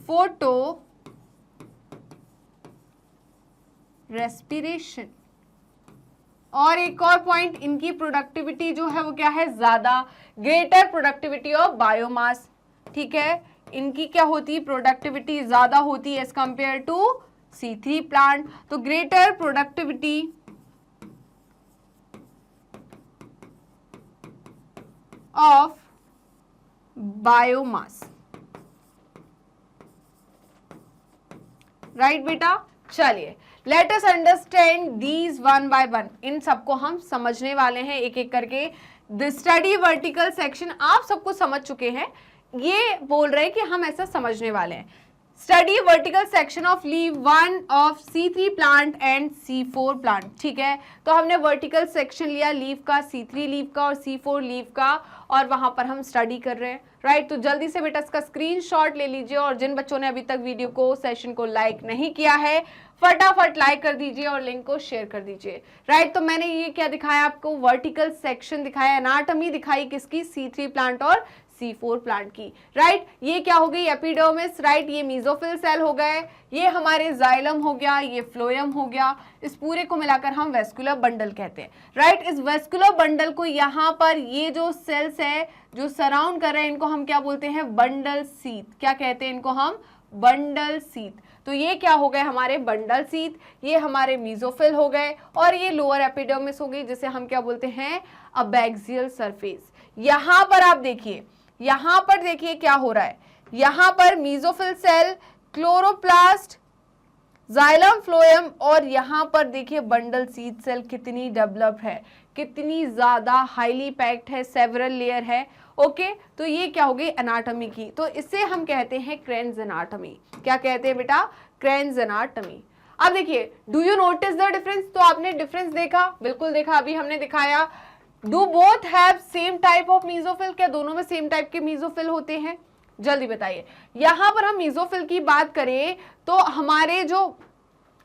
photo respiration. और एक और पॉइंट, इनकी प्रोडक्टिविटी जो है वो क्या है? ज्यादा, ग्रेटर प्रोडक्टिविटी ऑफ बायोमास, ठीक है? इनकी क्या होती है, प्रोडक्टिविटी ज्यादा होती है as compare to C3 plant. तो greater productivity of biomass, right बेटा। चलिए let us understand these one by one, इन सबको हम समझने वाले हैं एक एक करके। द स्टडी वर्टिकल सेक्शन आप सबको समझ चुके हैं, ये बोल रहे हैं कि हम ऐसा समझने वाले हैं। Study vertical section of leave 1 of C3 plant and C4 plant, ठीक है। तो हमने वर्टिकल सेक्शन लिया लीव का, C3 लीव का और C4 लीव का, और वहां पर हम स्टडी कर रहे हैं, राइट। तो जल्दी से बेटा इसका स्क्रीनशॉट ले लीजिए, और जिन बच्चों ने अभी तक वीडियो को, सेशन को लाइक नहीं किया है, फटाफट लाइक कर दीजिए और लिंक को शेयर कर दीजिए, राइट। तो मैंने ये क्या दिखाया आपको, वर्टिकल सेक्शन दिखाया, एनाटॉमी दिखाई किसकी, C3 प्लांट और C4 प्लांट की, राइट। ये क्या हो गई, एपिडर्मिस, राइट। ये मेसोफिल सेल हो गए, ये हमारे जाइलम हो गया, ये फ्लोएम हो गया। इस पूरे को मिलाकर हम वेस्कुलर बंडल कहते हैं, राइट। इस वेस्कुलर बंडल को यहाँ पर ये जो सेल्स है जो सराउंड कर रहे हैं, इनको हम क्या बोलते हैं, बंडल शीथ। क्या कहते हैं इनको हम, बंडल शीथ। तो ये क्या हो गए हमारे बंडल शीथ, ये हमारे मेसोफिल हो गए, और ये लोअर एपिडर्मिस हो गई जिसे हम क्या बोलते हैं, अबैक्सियल सरफेस। यहाँ पर आप देखिए, यहाँ पर देखिए क्या हो रहा है, यहाँ पर mesophyll cell, chloroplast, xylem, phloem, और यहाँ पर देखिए बंडल शीथ सेल कितनी डेवलप्ड है, कितनी ज्यादा हाईली पैक्ड है, सेवरल लेयर है, ओके। तो ये क्या हो गई एनाटॉमी की, तो इसे हम कहते हैं क्रेन्स एनाटॉमी। क्या कहते हैं बेटा, क्रेन्स एनाटॉमी। अब देखिए, do you notice the difference, तो आपने डिफरेंस देखा, बिल्कुल देखा, अभी हमने दिखाया। Do both have same type of mesophyll, क्या दोनों में सेम टाइप के मेसोफिल होते हैं, जल्दी बताइए। यहां पर हम मेसोफिल की बात करें तो हमारे जो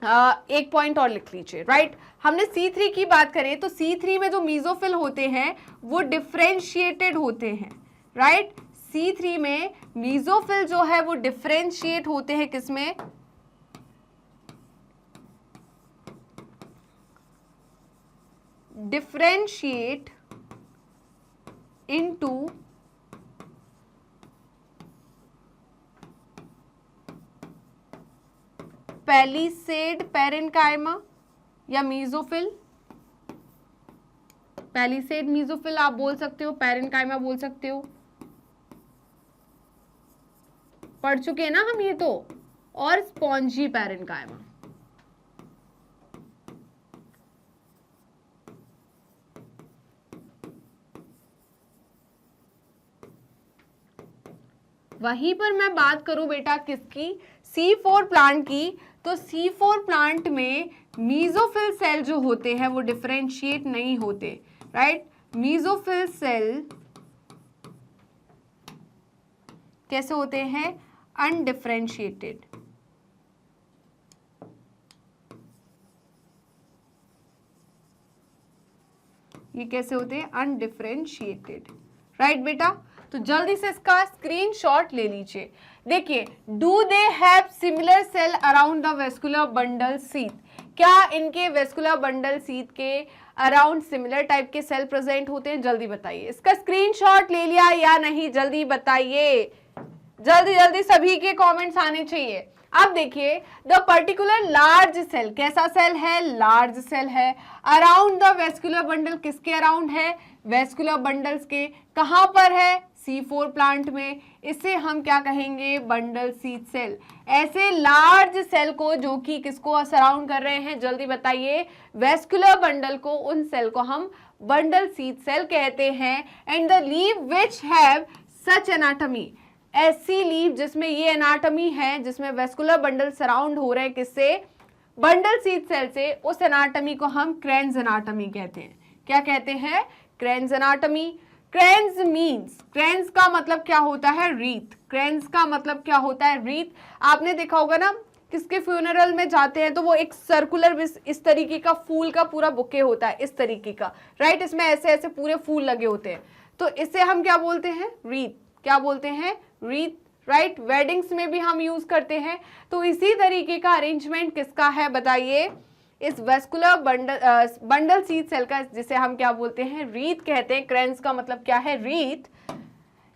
एक पॉइंट और लिख लीजिए, राइट। हमने C3 की बात करें तो C3 में जो मेसोफिल होते हैं वो डिफरेंशिएटेड होते हैं, राइट। C3 में मेसोफिल जो है वो डिफरेंशिएट होते हैं किसमें, डिफरेंशिएट इनटू पैलिसेड पैरेन्काइमा या मेसोफिल। पैलिसेड मेसोफिल आप बोल सकते हो, पैरेन्काइमा बोल सकते हो, पढ़ चुके हैं ना हम ये तो, और स्पॉन्जी पैरेन्काइमा। वहीं पर मैं बात करूं बेटा किसकी, C4 प्लांट की, तो C4 प्लांट में मेसोफिल सेल जो होते हैं वो डिफरेंशिएट नहीं होते, राइट। मेसोफिल सेल कैसे होते हैं, अनडिफरेंशिएटेड। ये कैसे होते हैं, अनडिफरेंशिएटेड, राइट बेटा। तो जल्दी से इसका स्क्रीनशॉट ले लीजिए। देखिए, do they have similar cell around the vascular bundle sheath, क्या इनके वेस्कुलर बंडल शीथ के अराउंड सिमिलर टाइप के सेल प्रेजेंट होते हैं, जल्दी बताइए। इसका स्क्रीनशॉट ले लिया या नहीं, जल्दी बताइए, जल्दी जल्दी सभी के कमेंट्स आने चाहिए। अब देखिए, द पर्टिकुलर लार्ज सेल, कैसा सेल है, लार्ज सेल है, अराउंड द वेस्कुलर बंडल, किसके अराउंड है, वेस्कुलर बंडल्स के, कहां पर है, C4 प्लांट में, इसे हम क्या कहेंगे, बंडल शीथ सेल। ऐसे लार्ज सेल को जो कि किसको सराउंड कर रहे हैं, जल्दी बताइए, वेस्कुलर बंडल को, उन सेल को हम बंडल शीथ सेल कहते हैं। And the leave which have such anatomy, ऐसी लीव जिसमें ये एनाटॉमी है, जिसमें वेस्कुलर बंडल सराउंड हो रहे हैं किससे, बंडल शीथ सेल से, उस एनाटॉमी को हम क्रेन्स एनाटॉमी कहते हैं। क्या कहते हैं, cranes anatomy. Cranes means, cranes का मतलब क्या होता है, रीथ। क्रेन्स का मतलब क्या होता है, रीथ। आपने देखा होगा ना, किसके फ्यूनरल में जाते हैं तो वो एक सर्कुलर इस तरीके का फूल का पूरा बुके होता है, इस तरीके का, राइट। इसमें ऐसे ऐसे पूरे फूल लगे होते हैं, तो इसे हम क्या बोलते हैं, रीथ। क्या बोलते हैं, रीथ, राइट। वेडिंग्स में भी हम यूज करते हैं। तो इसी तरीके का अरेंजमेंट किसका है बताइए, इस वेस्कुलर बंडल शीथ सेल का, जिसे हम क्या बोलते हैं, रीथ कहते हैं। क्रेन्स का मतलब क्या है, wreath,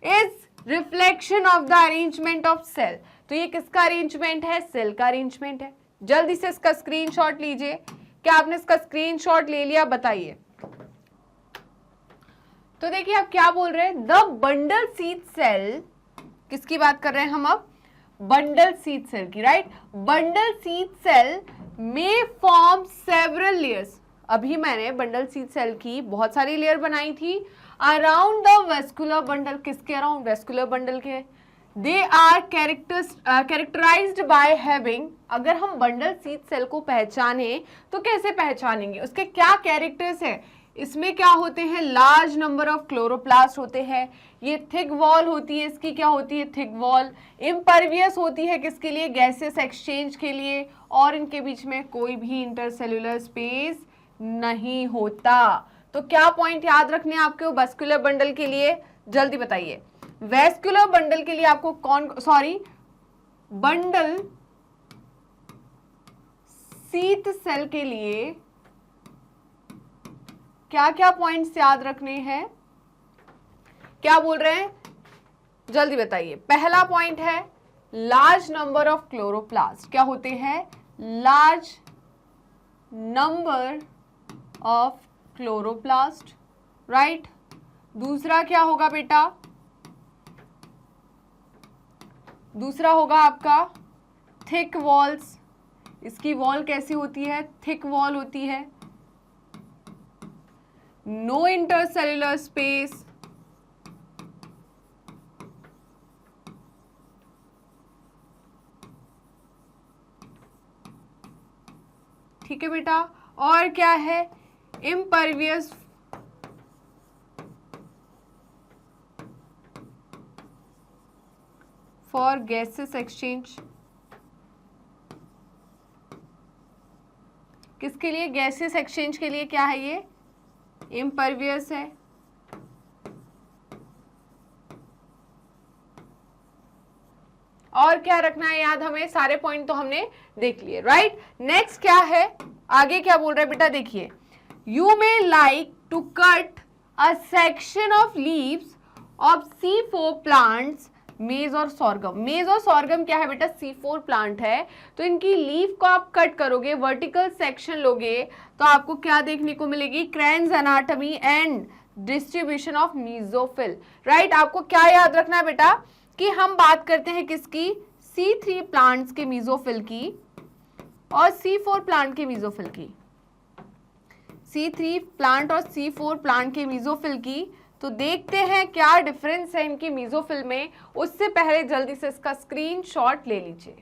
is reflection of the arrangement of cell. तो ये किसका अरेंजमेंट है? सेल का अरेंजमेंट है। जल्दी से इसका स्क्रीनशॉट लीजिए। क्या आपने इसका स्क्रीनशॉट ले लिया? बताइए। तो देखिए आप क्या बोल रहे हैं, द बंडल सीड सेल, किसकी बात कर रहे हैं हम अब? बंडल सीड सेल की, राइट। बंडल सीड सेल में फॉर्म सेवरल लेयर्स। अभी मैंने बंडल सीड सेल की बहुत सारी लेयर बनाई थी अराउंड द वेस्कुलर बंडल। किसके अराउंड? वेस्कुलर बंडल के। They are characterized by having. अगर हम बंडल सीड सेल को पहचाने तो कैसे पहचानेंगे? उसके क्या कैरेक्टर्स है? इसमें क्या होते हैं? लार्ज नंबर ऑफ क्लोरोप्लास्ट होते हैं। ये थिक वॉल होती है, इसकी क्या होती है? Thick wall. इम्परवियस होती है किसके लिए? गैसेस एक्सचेंज के लिए। और इनके बीच में कोई भी इंटरसेल्युलर स्पेस नहीं होता। तो क्या पॉइंट याद रखने हैं आपके वेस्कुलर बंडल के लिए? जल्दी बताइए। वेस्कुलर बंडल के लिए आपको बंडल सीथ सेल के लिए क्या क्या पॉइंट्स याद रखने हैं? क्या बोल रहे हैं? जल्दी बताइए। पहला पॉइंट है लार्ज नंबर ऑफ क्लोरोप्लास्ट। क्या होते हैं? Large number of chloroplast, right. दूसरा क्या होगा बेटा? दूसरा होगा आपका थिक वॉल्स। इसकी वॉल कैसी होती है? थिक वॉल होती है। No intercellular space. ठीक है बेटा। और क्या है? Impervious for gases exchange. किसके लिए? गैसेस एक्सचेंज के लिए क्या है? ये इम्परवियस है। और क्या रखना है याद हमें? सारे पॉइंट तो हमने देख लिए, राइट। नेक्स्ट क्या है? आगे क्या बोल रहा है बेटा? देखिए, you may like to cut a section of leaves of C4 plants, maize और सॉर्गम। मेज और सॉर्गम क्या है बेटा? C4 प्लांट है। तो इनकी लीफ को आप कट करोगे, वर्टिकल सेक्शन लोगे, तो आपको क्या देखने को मिलेगी? Cranes anatomy and distribution of mesophyll, right. आपको क्या याद रखना है बेटा? कि हम बात करते हैं किसकी? C3 प्लांट्स के मीजोफिल की और C4 प्लांट के मीजोफिल की। C3 प्लांट और C4 प्लांट के मीजोफिल की। तो देखते हैं क्या डिफरेंस है इनकी मीजोफिल में। उससे पहले जल्दी से इसका स्क्रीनशॉट ले लीजिए।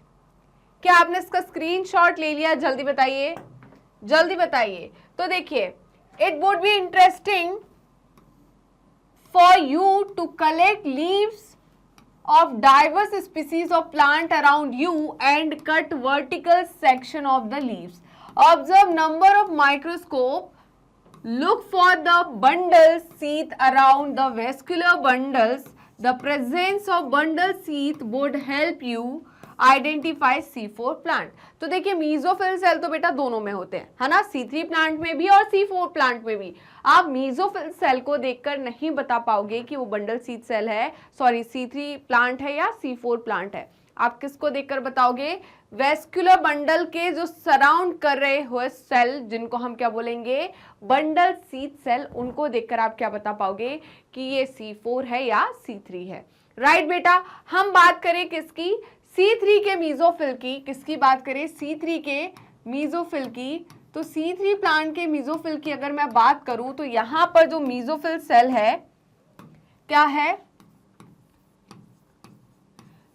क्या आपने इसका स्क्रीनशॉट ले लिया? जल्दी बताइए, जल्दी बताइए। तो देखिए, it would be interesting for you to collect leaves of diverse species of plant around you and cut vertical section of the leaves. Observe number of microscope. Look for the bundle sheath around the vascular bundles. The presence of bundle sheath would help you identify C4 plant. तो देखिए, mesophyll cell तो बेटा दोनों में होते हैं, है ना? C3 प्लांट में भी और C4 प्लांट में भी। आप मीजोफिल सेल को देखकर नहीं बता पाओगे कि वो बंडल सीड सेल है, सॉरी C3 प्लांट है या C4 प्लांट है। आप किसको देखकर बताओगे? वेस्कुलर बंडल के जो सराउंड कर रहे हुए सेल, जिनको हम क्या बोलेंगे? Bundle sheath cell. उनको देखकर आप क्या बता पाओगे कि ये C4 है या C3 है, राइट बेटा। हम बात करें किसकी? C3 के मीजोफिल की। किसकी बात करें? C3 के मीजोफिल की। तो C3 प्लांट के मीजोफिल की अगर मैं बात करूं तो यहां पर जो मीजोफिल सेल है क्या है?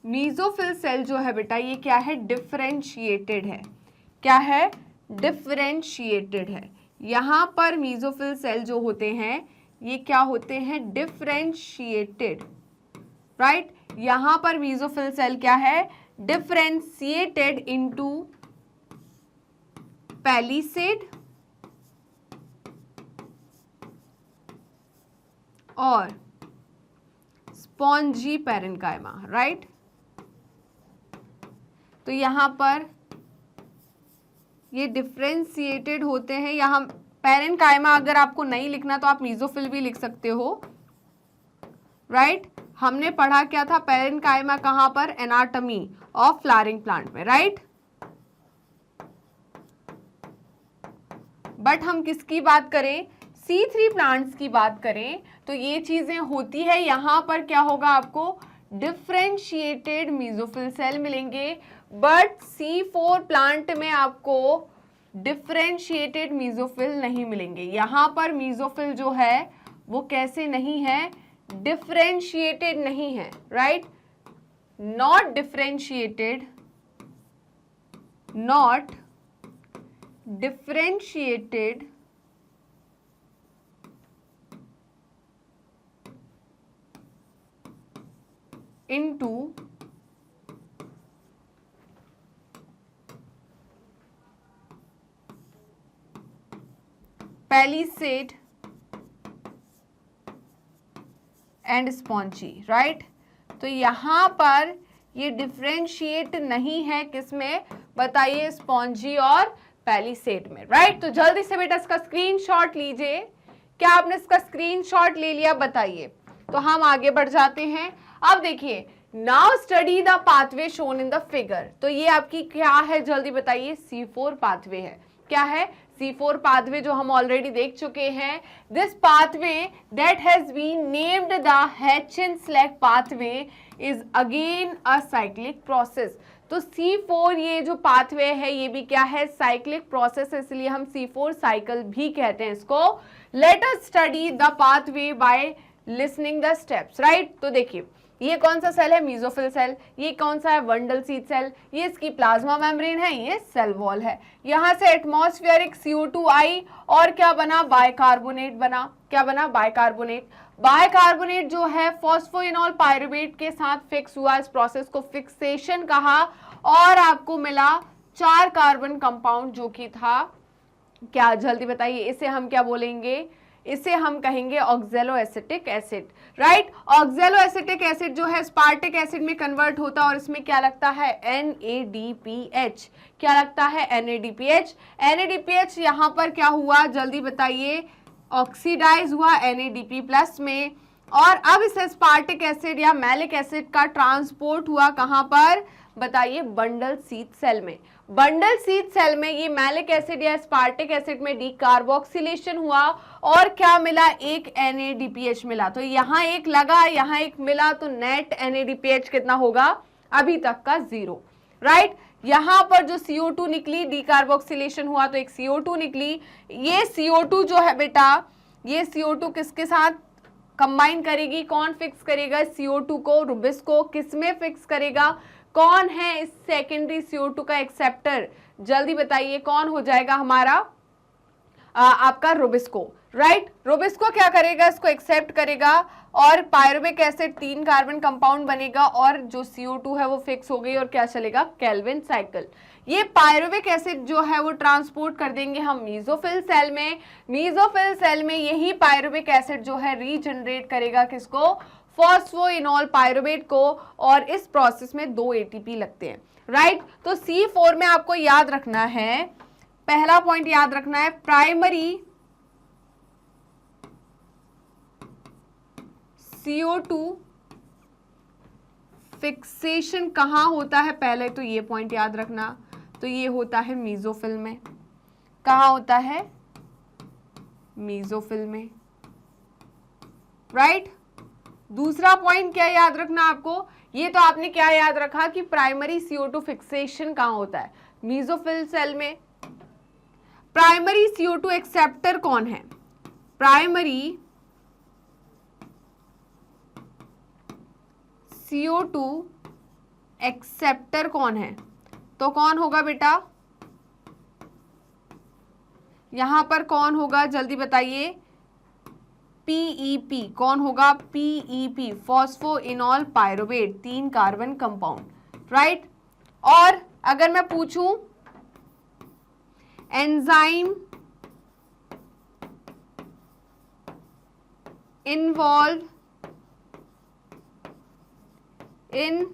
मीजोफिल सेल जो है बेटा, ये क्या है? डिफरेंशिएटेड है। क्या है? डिफरेंशिएटेड है। यहां पर मीजोफिल सेल जो होते हैं ये क्या होते हैं? Differentiated, right. यहां पर मीजोफिल सेल क्या है? डिफरेंशिएटेड इनटू पैलिसेड और स्पॉन्जी पैरेन्काइमा, राइट। तो यहां पर ये डिफरेंशिएटेड होते हैं। यहां पैरेन्काइमा अगर आपको नहीं लिखना तो आप मीजोफिल भी लिख सकते हो, राइट। हमने पढ़ा क्या था, पैरेन्काइमा कहाँ पर, एनाटॉमी ऑफ फ्लावरिंग प्लांट में, राइट। बट हम किसकी बात करें, C3 प्लांट्स की बात करें तो ये चीजें होती है। यहां पर क्या होगा, आपको डिफरेंशिएटेड मेसोफिल सेल मिलेंगे, बट C4 प्लांट में आपको डिफरेंशिएटेड मेसोफिल नहीं मिलेंगे। यहां पर मेसोफिल जो है वो कैसे नहीं है, डिफरेंशिएटेड नहीं है, right, not differentiated, not differentiated into palisade and spongy, right. तो यहां पर ये डिफरेंशिएट नहीं है, किसमें बताइए, स्पॉन्जी और पैलिसेड में, राइट। तो जल्दी से बेटा इसका स्क्रीनशॉट लीजिए। क्या आपने इसका स्क्रीनशॉट ले लिया, बताइए। तो हम आगे बढ़ जाते हैं। अब देखिए, now study the pathway shown in the figure. तो ये आपकी क्या है, जल्दी बताइए, C4 पाथवे है। क्या है, C4 पाथवे, जो हम ऑलरेडी देख चुके हैं। This pathway that has been named the Hatch-Slack pathway is again a cyclic process. तो C4 ये जो पाथवे है ये भी क्या है, साइक्लिक प्रोसेस, इसलिए हम C4 साइकिल भी कहते हैं इसको। Let us study the pathway by listening the steps, right. तो देखिए, ये कौन सा सेल है, मेसोफिल सेल। ये कौन सा है, बंडल सीड सेल। ये इसकी प्लाज्मा मेम्ब्रेन है, ये सेल वॉल है। यहां से एटमॉस्फेरिक CO2 आई और क्या बना, बाइकार्बोनेट बना। क्या बना, बाइकार्बोनेट। बाइकार्बोनेट जो है फॉस्फोइनॉल पायरुवेट के साथ फिक्स हुआ, इस प्रोसेस को फिक्सेशन कहा, और आपको मिला 4 कार्बन कंपाउंड जो कि था क्या, जल्दी बताइए, इसे हम क्या बोलेंगे, इसे हम कहेंगे oxaloacetic acid, right. Oxaloacetic acid जो है स्पार्टिक एसिड में कन्वर्ट होता है और इसमें क्या लगता है, NADPH। क्या लगता है, NADPH। NADPH यहाँ पर क्या हुआ, जल्दी बताइए, ऑक्सीडाइज हुआ NADP+ में, और अब इस एस्पार्टिक एसिड या मैलिक एसिड का ट्रांसपोर्ट हुआ कहाँ पर, बताइए, बंडल सीड सेल में। बंडल सीड सेल में ये मैलिक एसिड या एस्पार्टिक एसिड में डीकार्बोक्सिलेशन हुआ और क्या मिला, एक NADPH मिला। तो यहाँ एक लगा, यहाँ एक मिला, तो नेट NADPH कितना होगा, अभी तक का 0, राइट। यहां पर जो CO2 निकली, डीकार्बोक्सिलेशन हुआ तो एक CO2 निकली। ये CO2 जो है बेटा, ये CO2 किसके साथ कंबाइन करेगी, कौन फिक्स करेगा CO2 को, रुबिस को किस में फिक्स करेगा, कौन है इस सेकेंडरी CO2 का एक्सेप्टर, जल्दी बताइए, कौन हो जाएगा हमारा आपका रुबिस्को, राइट। रुबिस्को क्या करेगा, इसको एक्सेप्ट करेगा और पायरुविक एसिड 3 कार्बन कंपाउंड बनेगा और जो CO2 है वो फिक्स हो गई और क्या चलेगा, केल्विन साइकिल। ये पायरुविक एसिड जो है वो ट्रांसपोर्ट कर देंगे हम मेसोफिल सेल में। मेसोफिल सेल में यही पायरुविक एसिड जो है रीजनरेट करेगा किसको, फॉस्फोइनॉल पायरुवेट को, और इस प्रोसेस में 2 ATP लगते हैं, राइट। तो C4 में आपको याद रखना है, पहला पॉइंट याद रखना है, प्राइमरी CO2 फिक्सेशन कहां होता है, पहले तो ये पॉइंट याद रखना। तो ये होता है मेसोफिल में। कहां होता है, मेसोफिल में, राइट। दूसरा पॉइंट क्या याद रखना आपको, ये तो आपने क्या याद रखा कि प्राइमरी CO2 फिक्सेशन कहां होता है, मेसोफिल सेल में। प्राइमरी CO2 एक्सेप्टर कौन है, प्राइमरी CO2 एक्सेप्टर कौन है, तो कौन होगा बेटा, यहां पर कौन होगा, जल्दी बताइए, PEP। कौन होगा, PEP, phosphoenol pyruvate, 3 carbon compound, right. और अगर मैं पूछूं enzyme involve in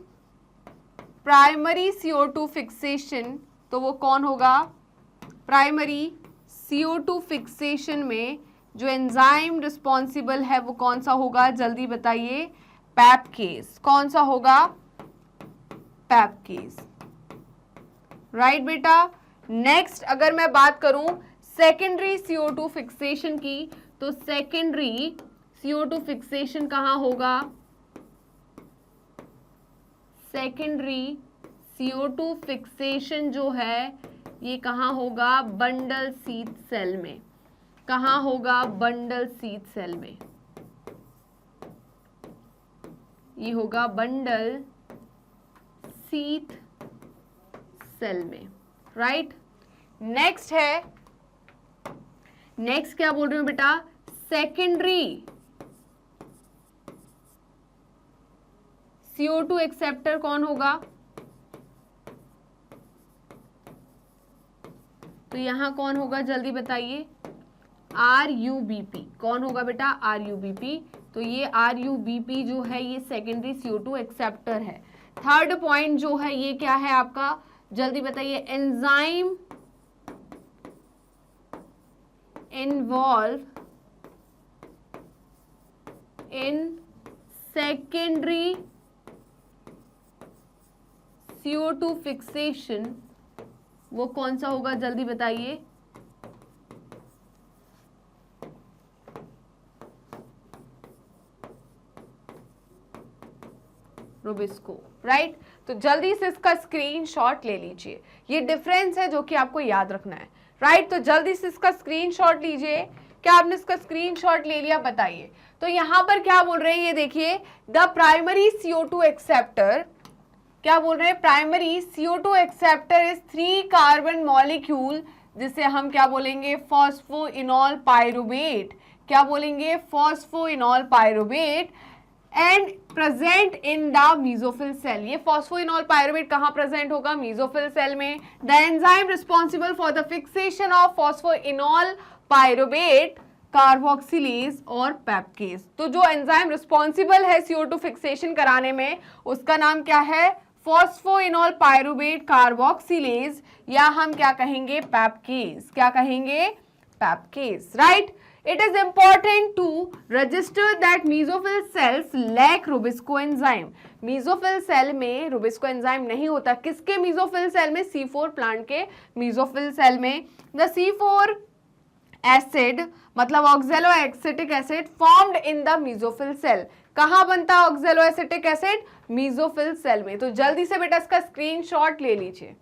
primary CO2 fixation, तो वो कौन होगा, प्राइमरी CO2 फिक्सेशन में जो एंजाइम रिस्पॉन्सिबल है वो कौन सा होगा, जल्दी बताइए, पैपकेस। कौन सा होगा? पैपकेस, राइट बेटा। नेक्स्ट अगर मैं बात करूं सेकेंडरी CO2 फिक्सेशन की, तो सेकेंडरी CO2 फिक्सेशन कहां होगा? सेकेंडरी CO2 फिक्सेशन जो है ये कहां होगा? बंडल सीथ सेल में। कहां होगा? बंडल सीथ सेल में। ये होगा बंडल सीथ सेल में, राइट। नेक्स्ट है, नेक्स्ट क्या बोल रही हूं बेटा? सेकेंडरी CO2 एक्सेप्टर कौन होगा? तो यहां कौन होगा जल्दी बताइए? RUBP। कौन होगा बेटा? RUBP। तो ये RUBP जो है ये सेकेंडरी CO2 एक्सेप्टर है। थर्ड पॉइंट जो है ये क्या है आपका? जल्दी बताइए। Enzyme involve in secondary CO2 fixation, वो कौन सा होगा जल्दी बताइए? Rubisco, right. तो जल्दी से इसका स्क्रीनशॉट ले लीजिए। ये डिफरेंस है जो कि आपको याद रखना है, राइट। तो जल्दी से इसका स्क्रीनशॉट लीजिए। क्या आपने इसका स्क्रीनशॉट ले लिया? बताइए। तो यहां पर क्या बोल रहे हैं ये देखिए, द प्राइमरी CO2 एक्सेप्टर, क्या बोल रहे हैं? Primary CO2 acceptor is 3 carbon molecule, जिसे हम क्या बोलेंगे? Phosphoenol pyruvate. क्या बोलेंगे? Phosphoenol pyruvate and present in the mesophyll cell. ये फॉस्फोइनॉल पायरुवेट कहां प्रेजेंट होगा? मीजोफिल सेल में। The enzyme responsible for the fixation of phosphoenol pyruvate, carboxylase और पैपकेस। तो जो एंजाइम रिस्पॉन्सिबल है CO2 फिक्सेशन कराने में, उसका नाम क्या है? फॉस्फोइनॉल पायरुवेट, कार्बोक्सिलेज, या हम क्या कहेंगे? पैपकेस। क्या कहेंगे? पैपकेस, right. It is important to register that mesophyll cells lack Rubisco enzyme. Mesophyll cell में Rubisco enzyme नहीं होता। किसके mesophyll cell में? C4 प्लांट के mesophyll cell में। The C4 acid मतलब oxaloacetic acid formed in the mesophyll cell। कहाँ बनता है oxaloacetic acid? mesophyll cell में। तो जल्दी से बेटा इसका स्क्रीनशॉट ले लीजिए।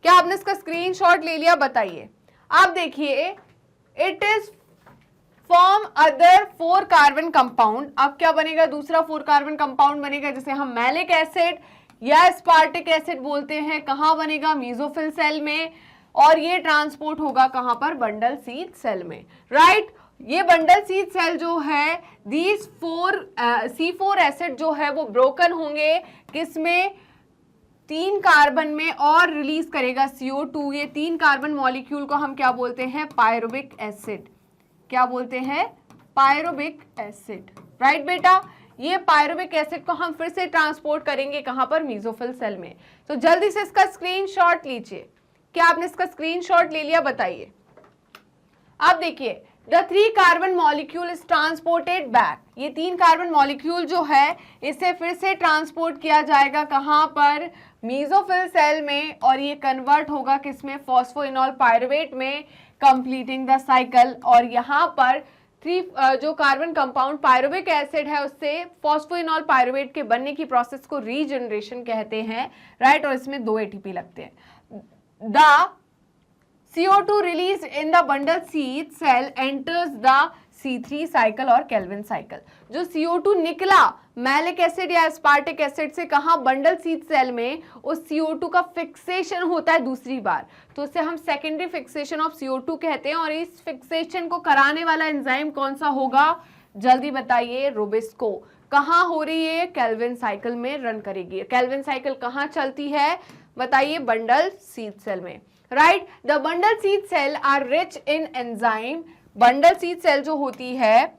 क्या आपने इसका स्क्रीनशॉट ले लिया? बताइए। आप देखिए, it is form other 4 carbon compound. अब क्या बनेगा? दूसरा 4 कार्बन कंपाउंड बनेगा, जिसे हम मैलिक एसिड या एस्पार्टिक एसिड बोलते हैं। कहां बनेगा? मीजोफिल सेल में। और ये ट्रांसपोर्ट होगा कहां पर? बंडल सीथ सेल में, राइट। ये बंडल सीथ सेल जो है, दीज 4 C4 एसिड जो है वो ब्रोकन होंगे किसमें? 3 कार्बन में, और रिलीज करेगा CO2। ये 3 कार्बन मॉलिक्यूल को हम क्या बोलते हैं? Pyruvic acid. क्या बोलते हैं? पायरुविक एसिड, राइट बेटा। ये पायरुविक एसिड को हम फिर से ट्रांसपोर्ट करेंगे कहां पर? मीजोफिल सेल में। तो जल्दी से इसका स्क्रीनशॉट लीजिए। क्या आपने इसका स्क्रीनशॉट ले लिया? बताइए। अब देखिए, the 3 carbon molecule is transported back. ये 3 कार्बन मॉलिक्यूल जो है इसे फिर से ट्रांसपोर्ट किया जाएगा कहां पर? मीजोफिल सेल में। और ये कन्वर्ट होगा किसमें? फॉस्फोइनॉल पायरुवेट में, कंप्लीटिंग द साइकिल। और यहाँ पर 3 जो कार्बन कंपाउंड पायरुविक एसिड है उससे फॉस्फोइनॉल पायरुवेट के बनने की प्रोसेस को रीजनरेशन कहते हैं, राइट। और इसमें 2 ATP लगते हैं। The CO2 released in the bundle seed cell enters the C3 cycle और केल्विन साइकिल। जो CO2 निकला मैलिक एसिड या एस्पार्टिक एसिड से कहां? बंडल सीथ सेल में। उस CO2 का फिक्सेशन होता है दूसरी बार, तो उसे हम सेकेंडरी फिक्सेशन ऑफ CO2 कहते हैं। और इस फिक्सेशन को कराने वाला एंजाइम कौन सा होगा? जल्दी बताइए। रुबिस्को। कहां हो रही है? केल्विन साइकिल में रन करेगी। केल्विन साइकिल कहां चलती है? बताइए। बंडल सीथ सेल में, right. The bundle sheath cell are rich in enzyme. Bundle sheath cell जो होती है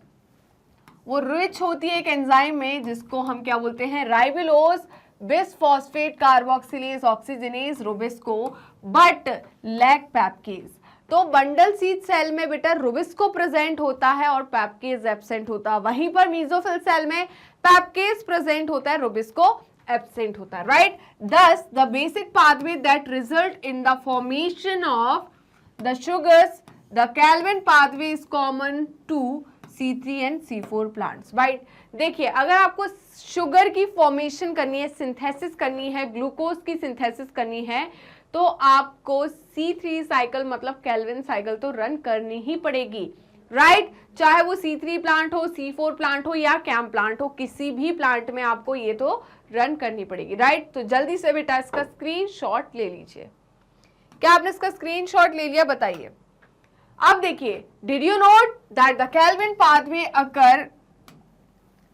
वो रिच होती है एक एंजाइम में, जिसको हम क्या बोलते हैं? Ribulose bisphosphate carboxylase oxygenase rubisco, but lack PEPcase. तो बंडल सीड सेल में बेटा रुबिस्को प्रेजेंट होता है और पैपकेज एब्सेंट होता है, वहीं पर मीजोफिल सेल में पैपकेज प्रेजेंट होता है, रुबिस्को एब्सेंट होता है, right. This the basic pathway that result in the formation of the sugars, the Calvin pathway is common to C3 and C4 plants, right. देखिए अगर आपको शुगर की फॉर्मेशन करनी है, सिंथेसिस करनी है, ग्लूकोज की सिंथेसिस करनी है, तो आपको C3 साइकिल मतलब केल्विन साइकिल तो रन करनी ही पड़ेगी, राइट। चाहे वो C3 प्लांट हो, C4 प्लांट हो या कैम प्लांट हो, किसी भी प्लांट में आपको ये तो रन करनी पड़ेगी, राइट। तो जल्दी से बेटा इसका स्क्रीनशॉट ले लीजिए। क्या आपने इसका स्क्रीनशॉट ले लिया, बताइए। अब देखिए, did you note that the Calvin pathway occur,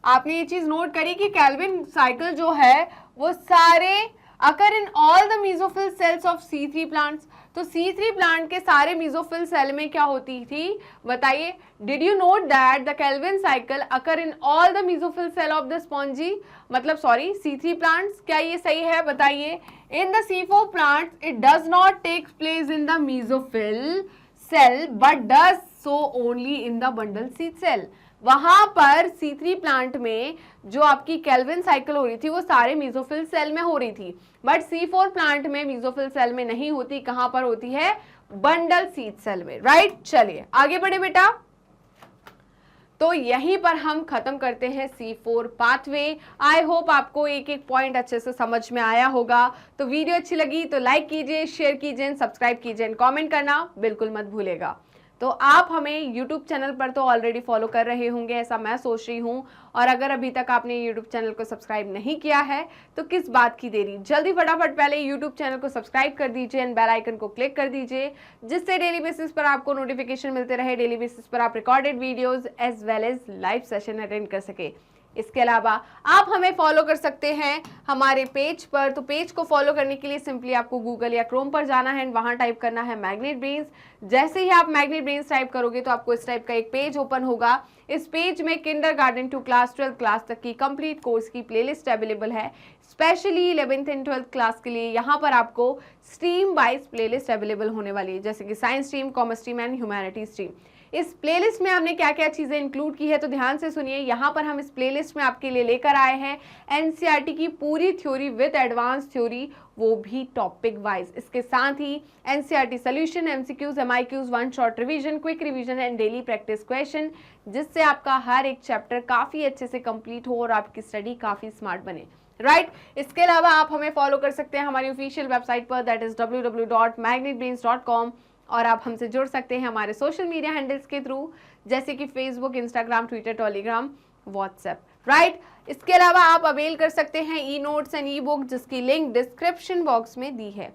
आपने ये चीज नोट करी कि केल्विन साइकिल जो है वो सारे occur in all the mesophyll cells of C3 plants. तो C3 प्लांट के सारे मीजोफिल सेल में क्या होती थी, बताइए। Did you note that the Calvin cycle occur in all the mesophyll cell of the spongy, मतलब सॉरी C3 प्लांट्स, क्या ये सही है, बताइए। In the C4 plants it does not take place in the mesophyll cell but does so only in the bundle sheath cell. वहां पर C3 plant में जो आपकी केल्विन साइकिल हो रही थी वो सारे मीजोफिल सेल में हो रही थी, बट C4 प्लांट में मीजोफिल सेल में नहीं होती, कहां पर होती है, बंडल सीड सेल में, राइट। चलिए आगे बढ़े बेटा। तो यहीं पर हम खत्म करते हैं C4 पाथवे। आई होप आपको एक एक पॉइंट अच्छे से समझ में आया होगा। तो वीडियो अच्छी लगी तो लाइक कीजिए, शेयर कीजिए, सब्सक्राइब कीजिए, कमेंट करना बिल्कुल मत भूलेगा। तो आप हमें YouTube चैनल पर तो ऑलरेडी फॉलो कर रहे होंगे, ऐसा मैं सोच रही हूँ, और अगर अभी तक आपने YouTube चैनल को सब्सक्राइब नहीं किया है तो किस बात की देरी, जल्दी फटाफट पहले YouTube चैनल को सब्सक्राइब कर दीजिए एंड बेल आइकन को क्लिक कर दीजिए, जिससे डेली बेसिस पर आपको नोटिफिकेशन मिलते रहे, डेली बेसिस पर आप recorded videos as well as live session attend कर सके। इसके अलावा आप हमें फॉलो कर सकते हैं हमारे पेज पर। तो पेज को फॉलो करने के लिए सिंपली आपको गूगल या क्रोम पर जाना है, वहां टाइप करना है मैग्नेट ब्रेन्स। जैसे ही आप मैग्नेट ब्रेन्स टाइप करोगे तो आपको इस टाइप का एक पेज ओपन होगा। इस पेज में किंडरगार्टन टू क्लास 12 क्लास तक की कंप्लीट कोर्स की प्लेलिस्ट अवेलेबल है। Specially 11th and 12th class के लिए यहाँ पर आपको स्ट्रीम वाइज प्लेलिस्ट अवेलेबल होने वाली है, जैसे कि science stream, commerce stream and humanity stream. इस प्लेलिस्ट में हमने क्या क्या चीजें इंक्लूड की है तो ध्यान से सुनिए। यहाँ पर हम इस प्लेलिस्ट में आपके लिए लेकर आए हैं एनसीईआरटी की पूरी थ्योरी विद एडवांस थ्योरी, वो भी टॉपिक वाइज। इसके साथ ही NCERT solution, MCQs, MIQs, one shot revision, quick revision and daily practice question, जिससे आपका हर एक चैप्टर काफी अच्छे से कंप्लीट हो और आपकी स्टडी काफी स्मार्ट बने, राइट। इसके अलावा आप हमें फॉलो कर सकते हैं हमारी ऑफिशियल वेबसाइट पर, दैट इज www.magnetbrains.com, और आप हमसे जुड़ सकते हैं हमारे सोशल मीडिया हैंडल्स के थ्रू, जैसे कि Facebook, Instagram, Twitter, Telegram, WhatsApp, right. इसके अलावा आप अवेल कर सकते हैं e notes and E book, जिसकी लिंक डिस्क्रिप्शन बॉक्स में दी है।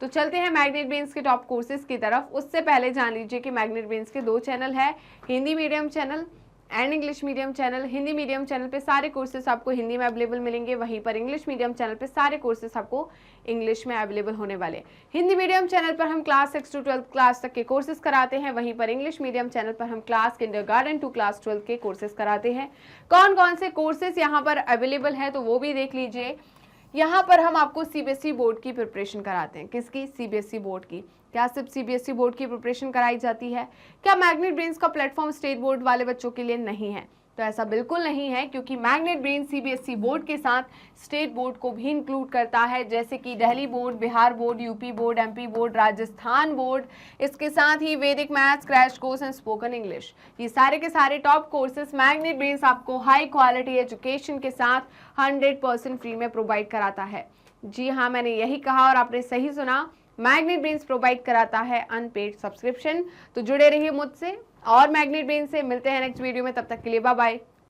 तो चलते हैं मैग्नेट ब्रेन्स के टॉप कोर्सेज की तरफ। उससे पहले जान लीजिए कि मैग्नेट ब्रेन्स के 2 चैनल है, Hindi medium channel and English medium channel. Hindi medium channel पे सारे कोर्सेज आपको हिंदी में अवेलेबल मिलेंगे, वहीं पर इंग्लिश मीडियम चैनल पे सारे कोर्सेज आपको इंग्लिश में अवेलेबल होने वाले। हिंदी मीडियम चैनल पर हम क्लास 6 to 12 क्लास तक के कोर्सेज कराते हैं, वहीं पर इंग्लिश मीडियम चैनल पर हम क्लास किंडरगार्टन टू क्लास 12 के कोर्सेज कराते हैं। कौन कौन से कोर्सेज यहाँ पर अवेलेबल है तो वो भी देख लीजिए। यहाँ पर हम आपको सीबीएसई बोर्ड की प्रिपरेशन कराते हैं। किसकी? सीबीएसई बोर्ड की। क्या सिर्फ सीबीएसई बोर्ड की प्रिपरेशन कराई जाती है? क्या मैग्नेट ब्रेन्स का प्लेटफॉर्म स्टेट बोर्ड वाले बच्चों के लिए नहीं है? तो ऐसा बिल्कुल नहीं है, क्योंकि मैग्नेट ब्रेन्स सीबीएसई बोर्ड के साथ स्टेट बोर्ड को भी इंक्लूड करता है, जैसे कि Delhi board, Bihar board, UP board, MP board, Rajasthan board. इसके साथ ही वैदिक maths, crash course and spoken English, ये सारे के सारे टॉप कोर्सेज मैग्नेट ब्रेन्स आपको हाई क्वालिटी एजुकेशन के साथ 100% फ्री में प्रोवाइड कराता है। जी हाँ, मैंने यही कहा और आपने सही सुना, मैग्नेट ब्रेन्स प्रोवाइड कराता है अनपेड सब्सक्रिप्शन। तो जुड़े रहिए मुझसे और मैग्नेट ब्रेन्स से। मिलते हैं नेक्स्ट वीडियो में, तब तक के लिए बाय बाय।